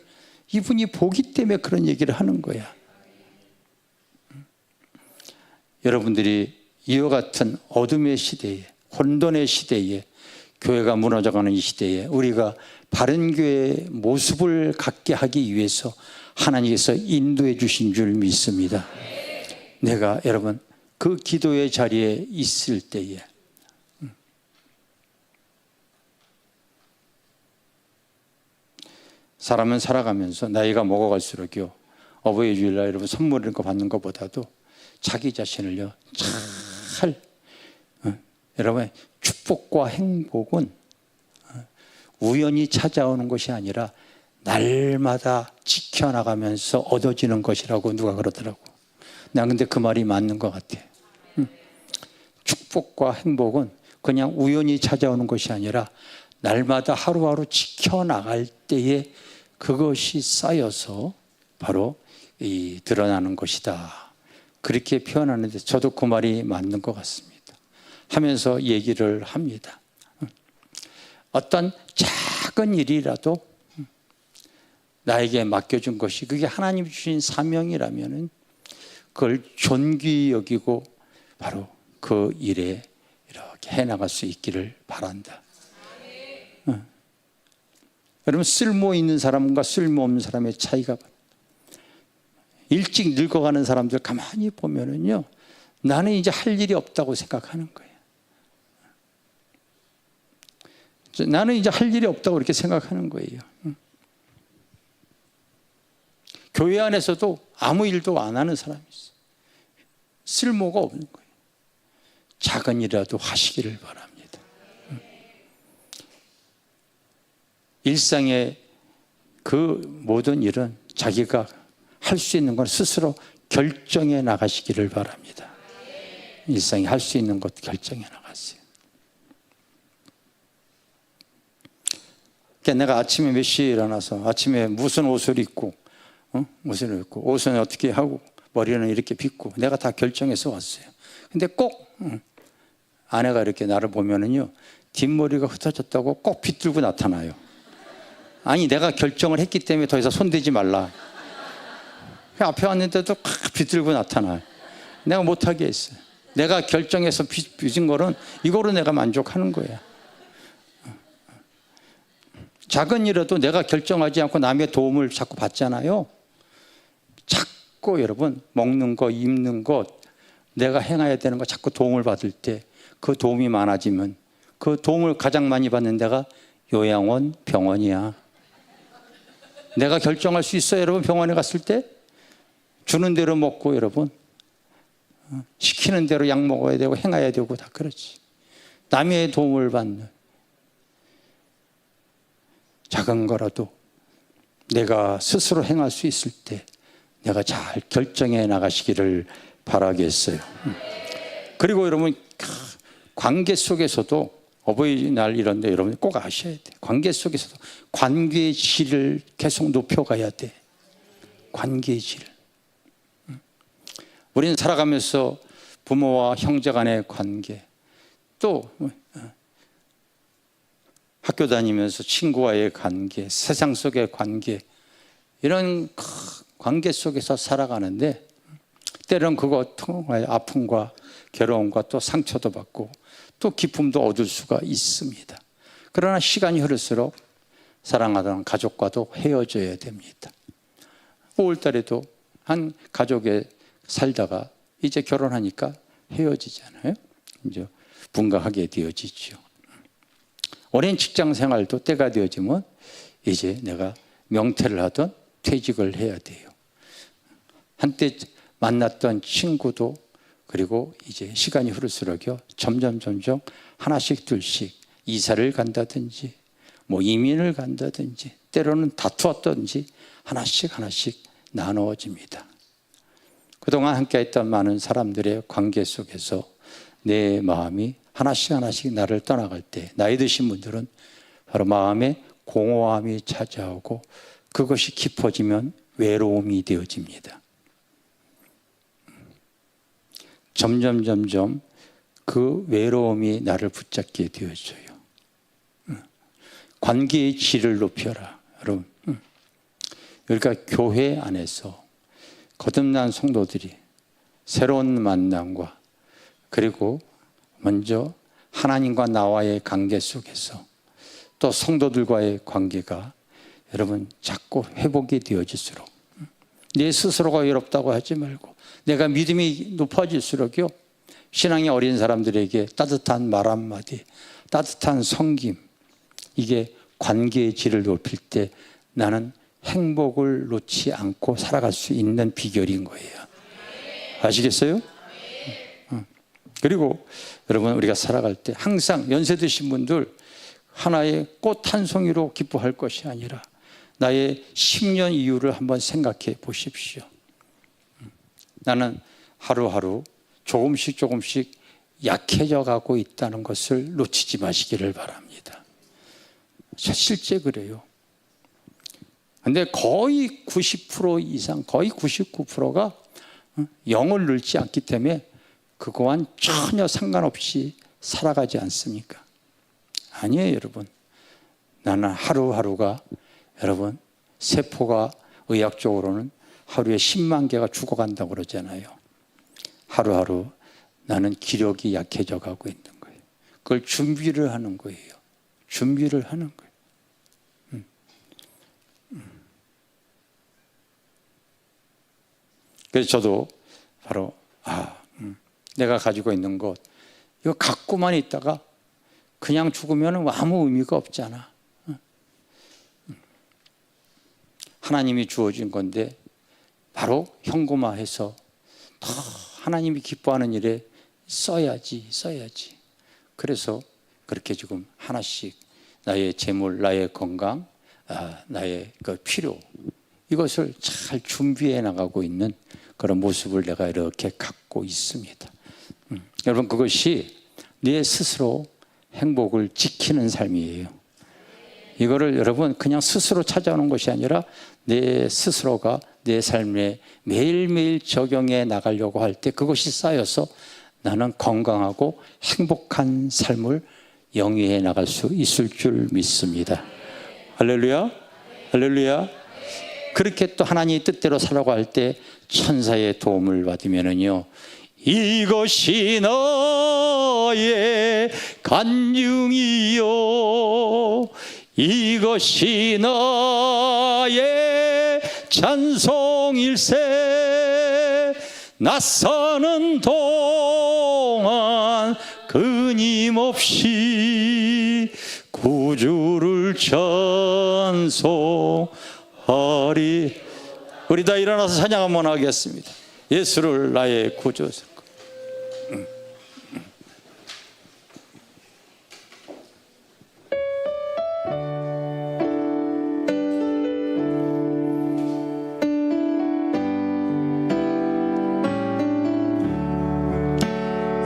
이분이 보기 때문에 그런 얘기를 하는 거야. 여러분들이 이와 같은 어둠의 시대에, 혼돈의 시대에, 교회가 무너져가는 이 시대에 우리가 바른 교회의 모습을 갖게 하기 위해서 하나님께서 인도해 주신 줄 믿습니다. 내가 여러분 그 기도의 자리에 있을 때에 사람은 살아가면서 나이가 먹어갈수록요, 어버이 주일날 여러분 선물 이런 거 받는 것보다도 자기 자신을요 잘 여러분, 축복과 행복은 우연히 찾아오는 것이 아니라 날마다 지켜나가면서 얻어지는 것이라고 누가 그러더라고. 난 근데 그 말이 맞는 것 같아. 축복과 행복은 그냥 우연히 찾아오는 것이 아니라 날마다 하루하루 지켜나갈 때에 그것이 쌓여서 바로 드러나는 것이다. 그렇게 표현하는데 저도 그 말이 맞는 것 같습니다. 하면서 얘기를 합니다. 어떤 작은 일이라도 나에게 맡겨준 것이 그게 하나님 주신 사명이라면 그걸 존귀히 여기고 바로 그 일에 이렇게 해나갈 수 있기를 바란다. 여러분, 쓸모 있는 사람과 쓸모없는 사람의 차이가, 일찍 늙어가는 사람들 가만히 보면은요, 나는 이제 할 일이 없다고 생각하는 거예요. 나는 이제 할 일이 없다고 이렇게 생각하는 거예요. 교회 안에서도 아무 일도 안 하는 사람이 있어요. 쓸모가 없는 거예요. 작은 일이라도 하시기를 바랍니다. 일상의 그 모든 일은 자기가 할 수 있는 건 스스로 결정해 나가시기를 바랍니다. 일상에 할 수 있는 것 결정해 나가세요. 그러니까 내가 아침에 몇 시에 일어나서 아침에 무슨 옷을 입고 옷을 입고 옷은 어떻게 하고 머리는 이렇게 빗고 내가 다 결정해서 왔어요. 근데 꼭 아내가 이렇게 나를 보면은요, 뒷머리가 흩어졌다고 꼭 빗들고 나타나요. 아니 내가 결정을 했기 때문에 더 이상 손대지 말라. 앞에 왔는데도 비틀고 나타나. 내가 못하게 했어요. 내가 결정해서 빚은 거는 이거로 내가 만족하는 거야. 작은 일에도 내가 결정하지 않고 남의 도움을 자꾸 받잖아요. 자꾸 여러분 먹는 거 입는 거 내가 행해야 되는 거 자꾸 도움을 받을 때 그 도움이 많아지면 그 도움을 가장 많이 받는 데가 요양원, 병원이야. 내가 결정할 수 있어요. 여러분 병원에 갔을 때 주는 대로 먹고 여러분 시키는 대로 약 먹어야 되고 행해야 되고 다 그렇지. 남의 도움을 받는 작은 거라도 내가 스스로 행할 수 있을 때 내가 잘 결정해 나가시기를 바라겠어요. 그리고 여러분 관계 속에서도 어버이날 이런 데 여러분 꼭 아셔야 돼. 관계 속에서도 관계의 질을 계속 높여가야 돼. 관계의 질. 우리는 살아가면서 부모와 형제 간의 관계, 또 학교 다니면서 친구와의 관계, 세상 속의 관계, 이런 관계 속에서 살아가는데 때로는 그거 통하여 아픔과 괴로움과 또 상처도 받고 또 기쁨도 얻을 수가 있습니다. 그러나 시간이 흐를수록 사랑하던 가족과도 헤어져야 됩니다. 5월 달에도 한 가족에 살다가 이제 결혼하니까 헤어지잖아요. 이제 분가하게 되어지죠. 오랜 직장 생활도 때가 되어지면 이제 내가 명퇴를 하던 퇴직을 해야 돼요. 한때 만났던 친구도 그리고 이제 시간이 흐를수록요 점점 하나씩 둘씩 이사를 간다든지 뭐 이민을 간다든지 때로는 다투었든지 하나씩 나누어집니다. 그동안 함께했던 많은 사람들의 관계 속에서 내 마음이 하나씩 나를 떠나갈 때 나이 드신 분들은 바로 마음에 공허함이 찾아오고 그것이 깊어지면 외로움이 되어집니다. 점점 그 외로움이 나를 붙잡게 되어져요. 관계의 질을 높여라. 여러분, 그러니까 교회 안에서 거듭난 성도들이 새로운 만남과 그리고 먼저 하나님과 나와의 관계 속에서 또 성도들과의 관계가 여러분 자꾸 회복이 되어질수록 내 스스로가 외롭다고 하지 말고 내가 믿음이 높아질수록요 신앙이 어린 사람들에게 따뜻한 말 한마디, 따뜻한 섬김, 이게 관계의 질을 높일 때 나는 행복을 놓지 않고 살아갈 수 있는 비결인 거예요. 아시겠어요? 그리고 여러분 우리가 살아갈 때 항상 연세 드신 분들 하나의 꽃 한 송이로 기뻐할 것이 아니라 나의 10년 이후를 한번 생각해 보십시오. 나는 하루하루 조금씩 약해져 가고 있다는 것을 놓치지 마시기를 바랍니다. 실제 그래요. 근데 거의 90% 이상, 거의 99%가 영을 잃지 않기 때문에 그거와는 전혀 상관없이 살아가지 않습니까? 아니에요, 여러분. 나는 하루하루가 여러분 세포가 의학적으로는 하루에 10만 개가 죽어간다고 그러잖아요. 하루하루 나는 기력이 약해져 가고 있는 거예요. 그걸 준비를 하는 거예요. 준비를 하는 거예요. 그래서 저도 바로 내가 가지고 있는 것 이거 갖고만 있다가 그냥 죽으면 아무 의미가 없잖아. 하나님이 주어진 건데 바로 현금화해서 더 하나님이 기뻐하는 일에 써야지. 그래서 그렇게 지금 하나씩 나의 재물, 나의 건강, 나의 그 필요 이것을 잘 준비해 나가고 있는 그런 모습을 내가 이렇게 갖고 있습니다. 여러분 그것이 내 스스로 행복을 지키는 삶이에요. 이거를 여러분 그냥 스스로 찾아오는 것이 아니라 내 스스로가 내 삶에 매일매일 적용해 나가려고 할 때 그것이 쌓여서 나는 건강하고 행복한 삶을 영위해 나갈 수 있을 줄 믿습니다. 할렐루야. 할렐루야. 그렇게 또 하나님의 뜻대로 살라고 할 때 천사의 도움을 받으면은요, 이것이 너의 간증이요, 이것이 너의 찬송일세. 낯서는 동안 끊임없이 구주를 찬송하리. 우리 다 일어나서 찬양 한번 하겠습니다. 예수를 나의 구주.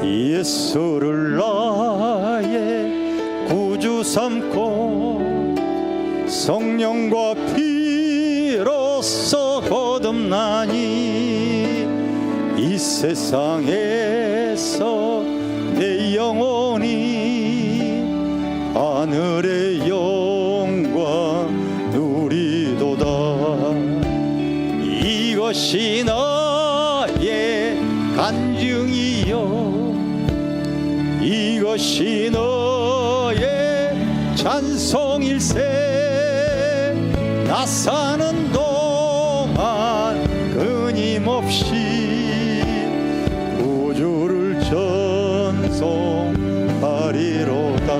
예수를 나의 구주 삼고 성령과 피로써 거듭나니 이 세상에서 내 영혼이 하늘의 영광 누리도다. 이것이 너의 간증이요, 이것이 너의 찬송일세. 나 사는 동안 끊임없이 구주를 찬송하리로다.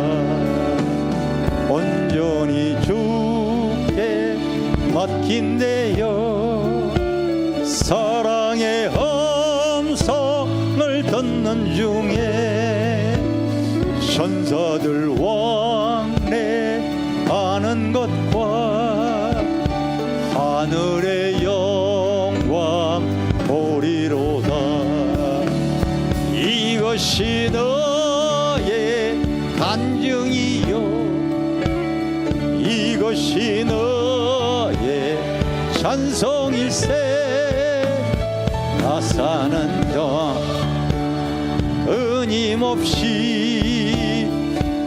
온전히 주께 맡긴대요. 사랑의 음성을 듣는 중에 천사들 왕래하는 것과 하늘의 영광 보리로다. 이것이 너의 간증이요, 이것이 너의 찬송일세. 나 사는 동안 끊임없이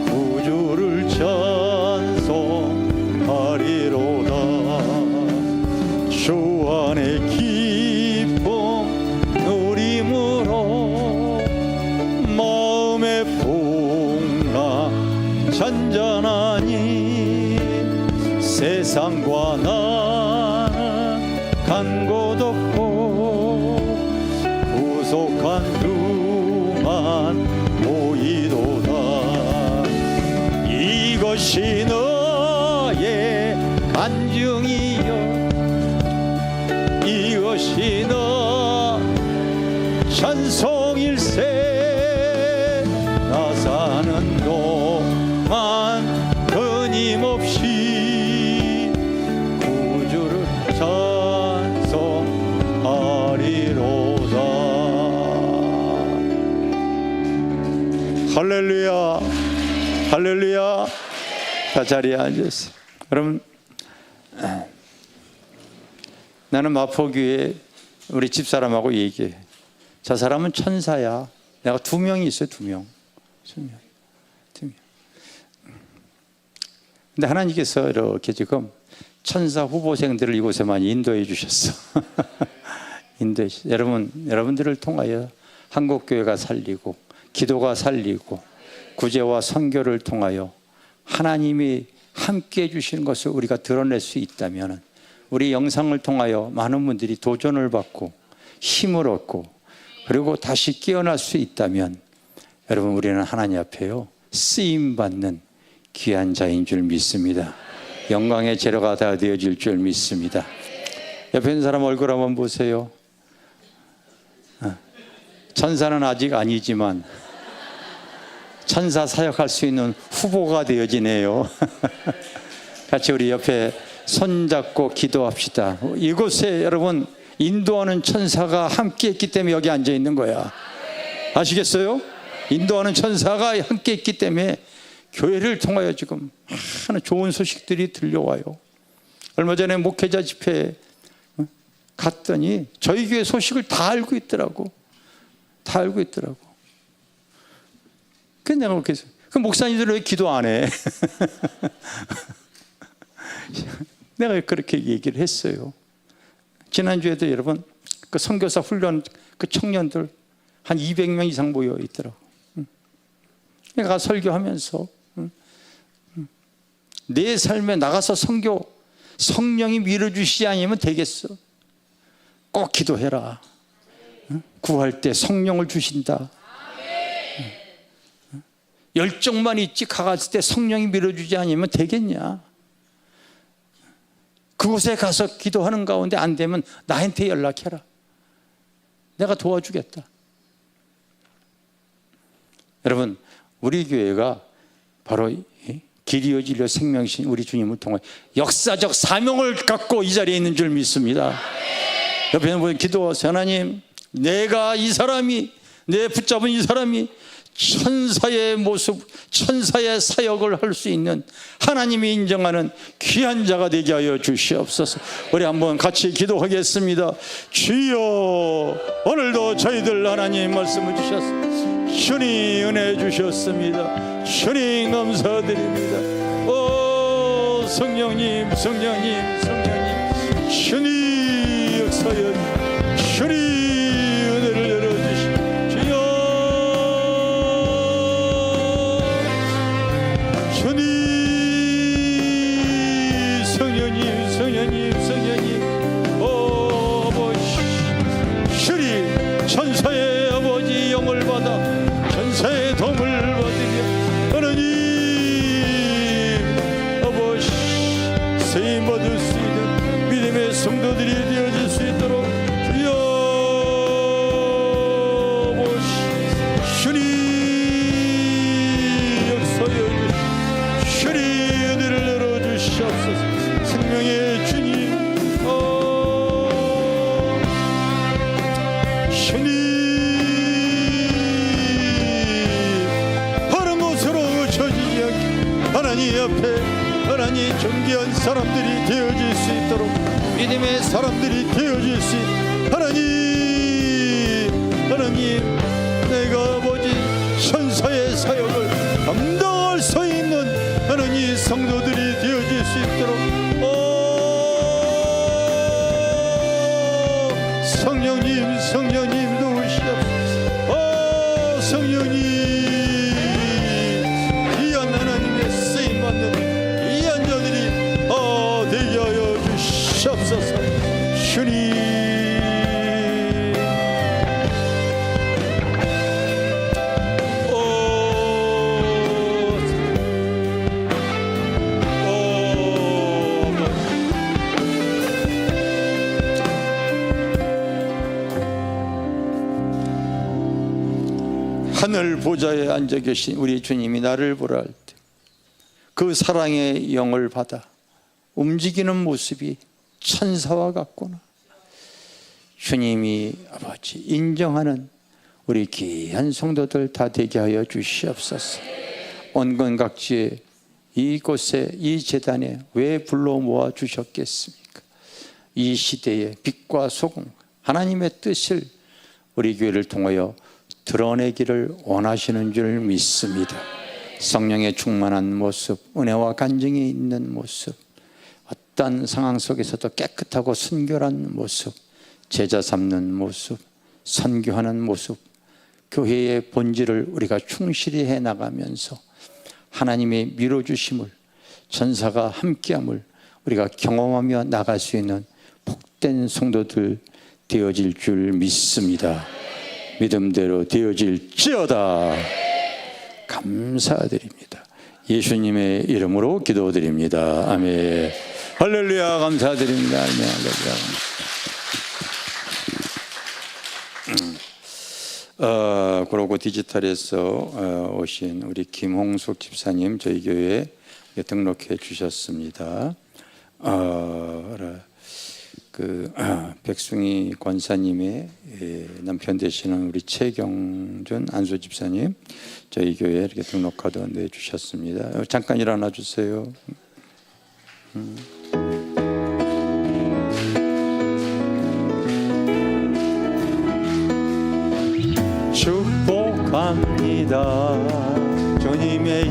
구주를 찬송하리로다. 주 안의 기쁨 누림으로 마음의 풍랑 잔잔하니 세상과 나는 간 곳 없고 구속한 주만 보이도다. 이것이 너의 간증이요, 이것이 너 찬송일세. 나 사는 동안 끊임없이 구주를 찬송하리로다. 할렐루야, 할렐루야. 다 자리에 앉으세요. 여러분, 나는 마포교회 우리 집사람하고 얘기해. 저 사람은 천사야. 내가 2명이 있어요. 2명. 근데 하나님께서 이렇게 지금 천사 후보생들을 이곳에 많이 인도해 주셨어. 인도해 주셨어. 여러분들을 통하여 한국교회가 살리고 기도가 살리고 구제와 선교를 통하여 하나님이 함께 해주시는 것을 우리가 드러낼 수 있다면, 우리 영상을 통하여 많은 분들이 도전을 받고 힘을 얻고 그리고 다시 깨어날 수 있다면, 여러분, 우리는 하나님 앞에요 쓰임받는 귀한 자인 줄 믿습니다. 영광의 재료가 다 되어질 줄 믿습니다. 옆에 있는 사람 얼굴 한번 보세요. 천사는 아직 아니지만 천사 사역할 수 있는 후보가 되어지네요. 같이 우리 옆에 손잡고 기도합시다. 이곳에 여러분 인도하는 천사가 함께 있기 때문에 여기 앉아 있는 거야. 아시겠어요? 인도하는 천사가 함께 있기 때문에 교회를 통하여 지금 많은 좋은 소식들이 들려와요. 얼마 전에 목회자 집회에 갔더니 저희 교회 소식을 다 알고 있더라고. 다 알고 있더라고. 그래서 내가 그 목사님들은 왜 기도 안 해? 내가 그렇게 얘기를 했어요. 지난주에도 여러분 그 선교사 훈련 그 청년들 한 200명 이상 모여 있더라고. 내가 설교하면서 내 삶에 나가서 선교 성령이 밀어주시지 않으면 되겠어. 꼭 기도해라. 구할 때 성령을 주신다. 열정만 있지 가갔을 때 성령이 밀어주지 않으면 되겠냐. 그곳에 가서 기도하는 가운데 안 되면 나한테 연락해라. 내가 도와주겠다. 여러분, 우리 교회가 바로 길이요 진리요 생명이신 우리 주님을 통해 역사적 사명을 갖고 이 자리에 있는 줄 믿습니다. 옆에 있는 분 기도하세요. 하나님, 내가 이 사람이, 내 붙잡은 이 사람이 천사의 모습, 천사의 사역을 할 수 있는 하나님이 인정하는 귀한 자가 되게 하여 주시옵소서. 우리 한번 같이 기도하겠습니다. 주여, 오늘도 저희들 하나님 말씀을 주셨습니다. 주님 은혜 주셨습니다. 주님 감사드립니다. 오 성령님, 성령님, 성령님, 주님 역사여 주님 은혜를 열어주시오. 주여, 주님, 성령님, 성령님, 성령님, 오 아버지, 주님 천사의 아버지 영을 받아 천사의 도움을 받으며 하나님 아버지 쓰임받을 수 있는 믿음의 성도들이 되어질 수 있도록 주여 아버지 주님 역사여 주님 은혜를 열어주시옵소서. 생명의 주님 주님 하나님 앞에 하나님 존귀한 사람들이 되어질 수 있도록 믿음의 사람들이 되어질 수 있도록 하나님 내가 아버지 천사의 사역을 감당할 수 있는 하나님 성도들이 되어질 수 있도록 성령님, 성령님 도우시옵소서. 성령님 주님 하늘 보좌에 앉아 계신 우리 주님이 나를 보라 할 때 그 사랑의 영을 받아 움직이는 모습이 천사와 같구나. 주님이 아버지 인정하는 우리 귀한 성도들 다 되게 하여 주시옵소서. 온건각지에 이곳에 이 제단에 왜 불러 모아 주셨겠습니까? 이 시대의 빛과 소금 하나님의 뜻을 우리 교회를 통하여 드러내기를 원하시는 줄 믿습니다. 성령의 충만한 모습, 은혜와 간증이 있는 모습, 어떤 상황 속에서도 깨끗하고 순결한 모습, 제자 삼는 모습, 선교하는 모습, 교회의 본질을 우리가 충실히 해나가면서 하나님의 밀어주심을, 전사가 함께함을 우리가 경험하며 나갈 수 있는 복된 성도들 되어질 줄 믿습니다. 믿음대로 되어질지어다. 감사드립니다. 예수님의 이름으로 기도드립니다. 아멘. 할렐루야. 감사드립니다. 아멘. 할렐루야. 그러고 디지털에서 오신 우리 김홍숙 집사님 저희 교회에 등록해 주셨습니다. 백승희 권사님의 남편 되시는 우리 최경준 안수 집사님 저희 교회에 이렇게 등록카드 내주셨습니다. 잠깐 일어나 주세요. 축복합니다. 주님의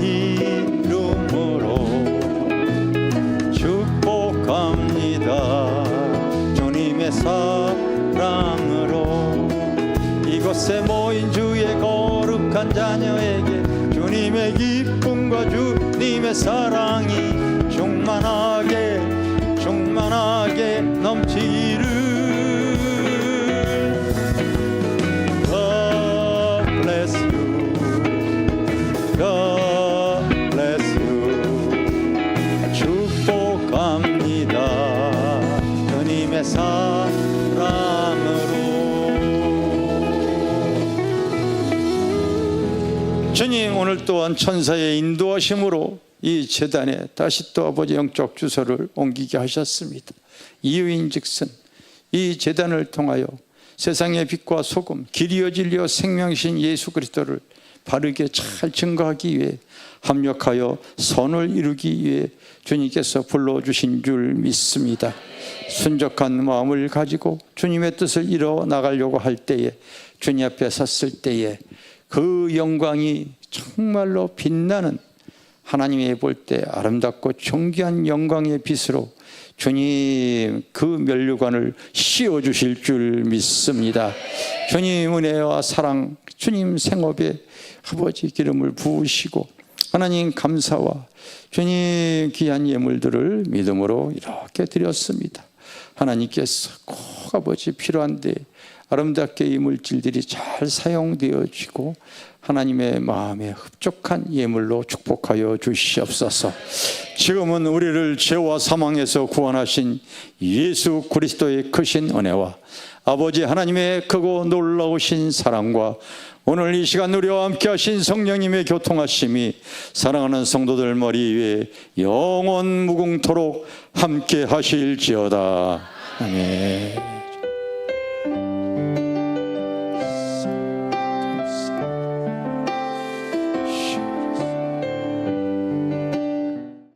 이름으로 축복합니다. 이곳에 모인 주의 거룩한 자녀에게 주님의 기쁨과 주님의 사랑이 충만하게 넘치기를. God bless you. God bless you. 축복합니다. 주님의 사랑으로. 주님, 오늘 또한 천사의 인도하심으로 이 제단에 다시 또 아버지 영적 주소를 옮기게 하셨습니다. 이유인즉슨 이 제단을 통하여 세상의 빛과 소금, 길이요 진리요 생명신 예수 그리스도를 바르게 잘 증거하기 위해 합력하여 선을 이루기 위해 주님께서 불러주신 줄 믿습니다. 순적한 마음을 가지고 주님의 뜻을 이뤄 나가려고 할 때에, 주님 앞에 섰을 때에 그 영광이 정말로 빛나는, 하나님이 볼 때 아름답고 존귀한 영광의 빛으로 주님 그 면류관을 씌워주실 줄 믿습니다. 주님 은혜와 사랑, 주님 생업에 아버지 기름을 부으시고, 하나님 감사와 주님 귀한 예물들을 믿음으로 이렇게 드렸습니다. 하나님께서 꼭 아버지 필요한데 아름답게 이 물질들이 잘 사용되어지고 하나님의 마음에 흡족한 예물로 축복하여 주시옵소서. 지금은 우리를 죄와 사망에서 구원하신 예수 그리스도의 크신 은혜와 아버지 하나님의 크고 놀라우신 사랑과 오늘 이 시간 우리와 함께 하신 성령님의 교통하심이 사랑하는 성도들 머리 위에 영원 무궁토록 함께 하실지어다. 아멘.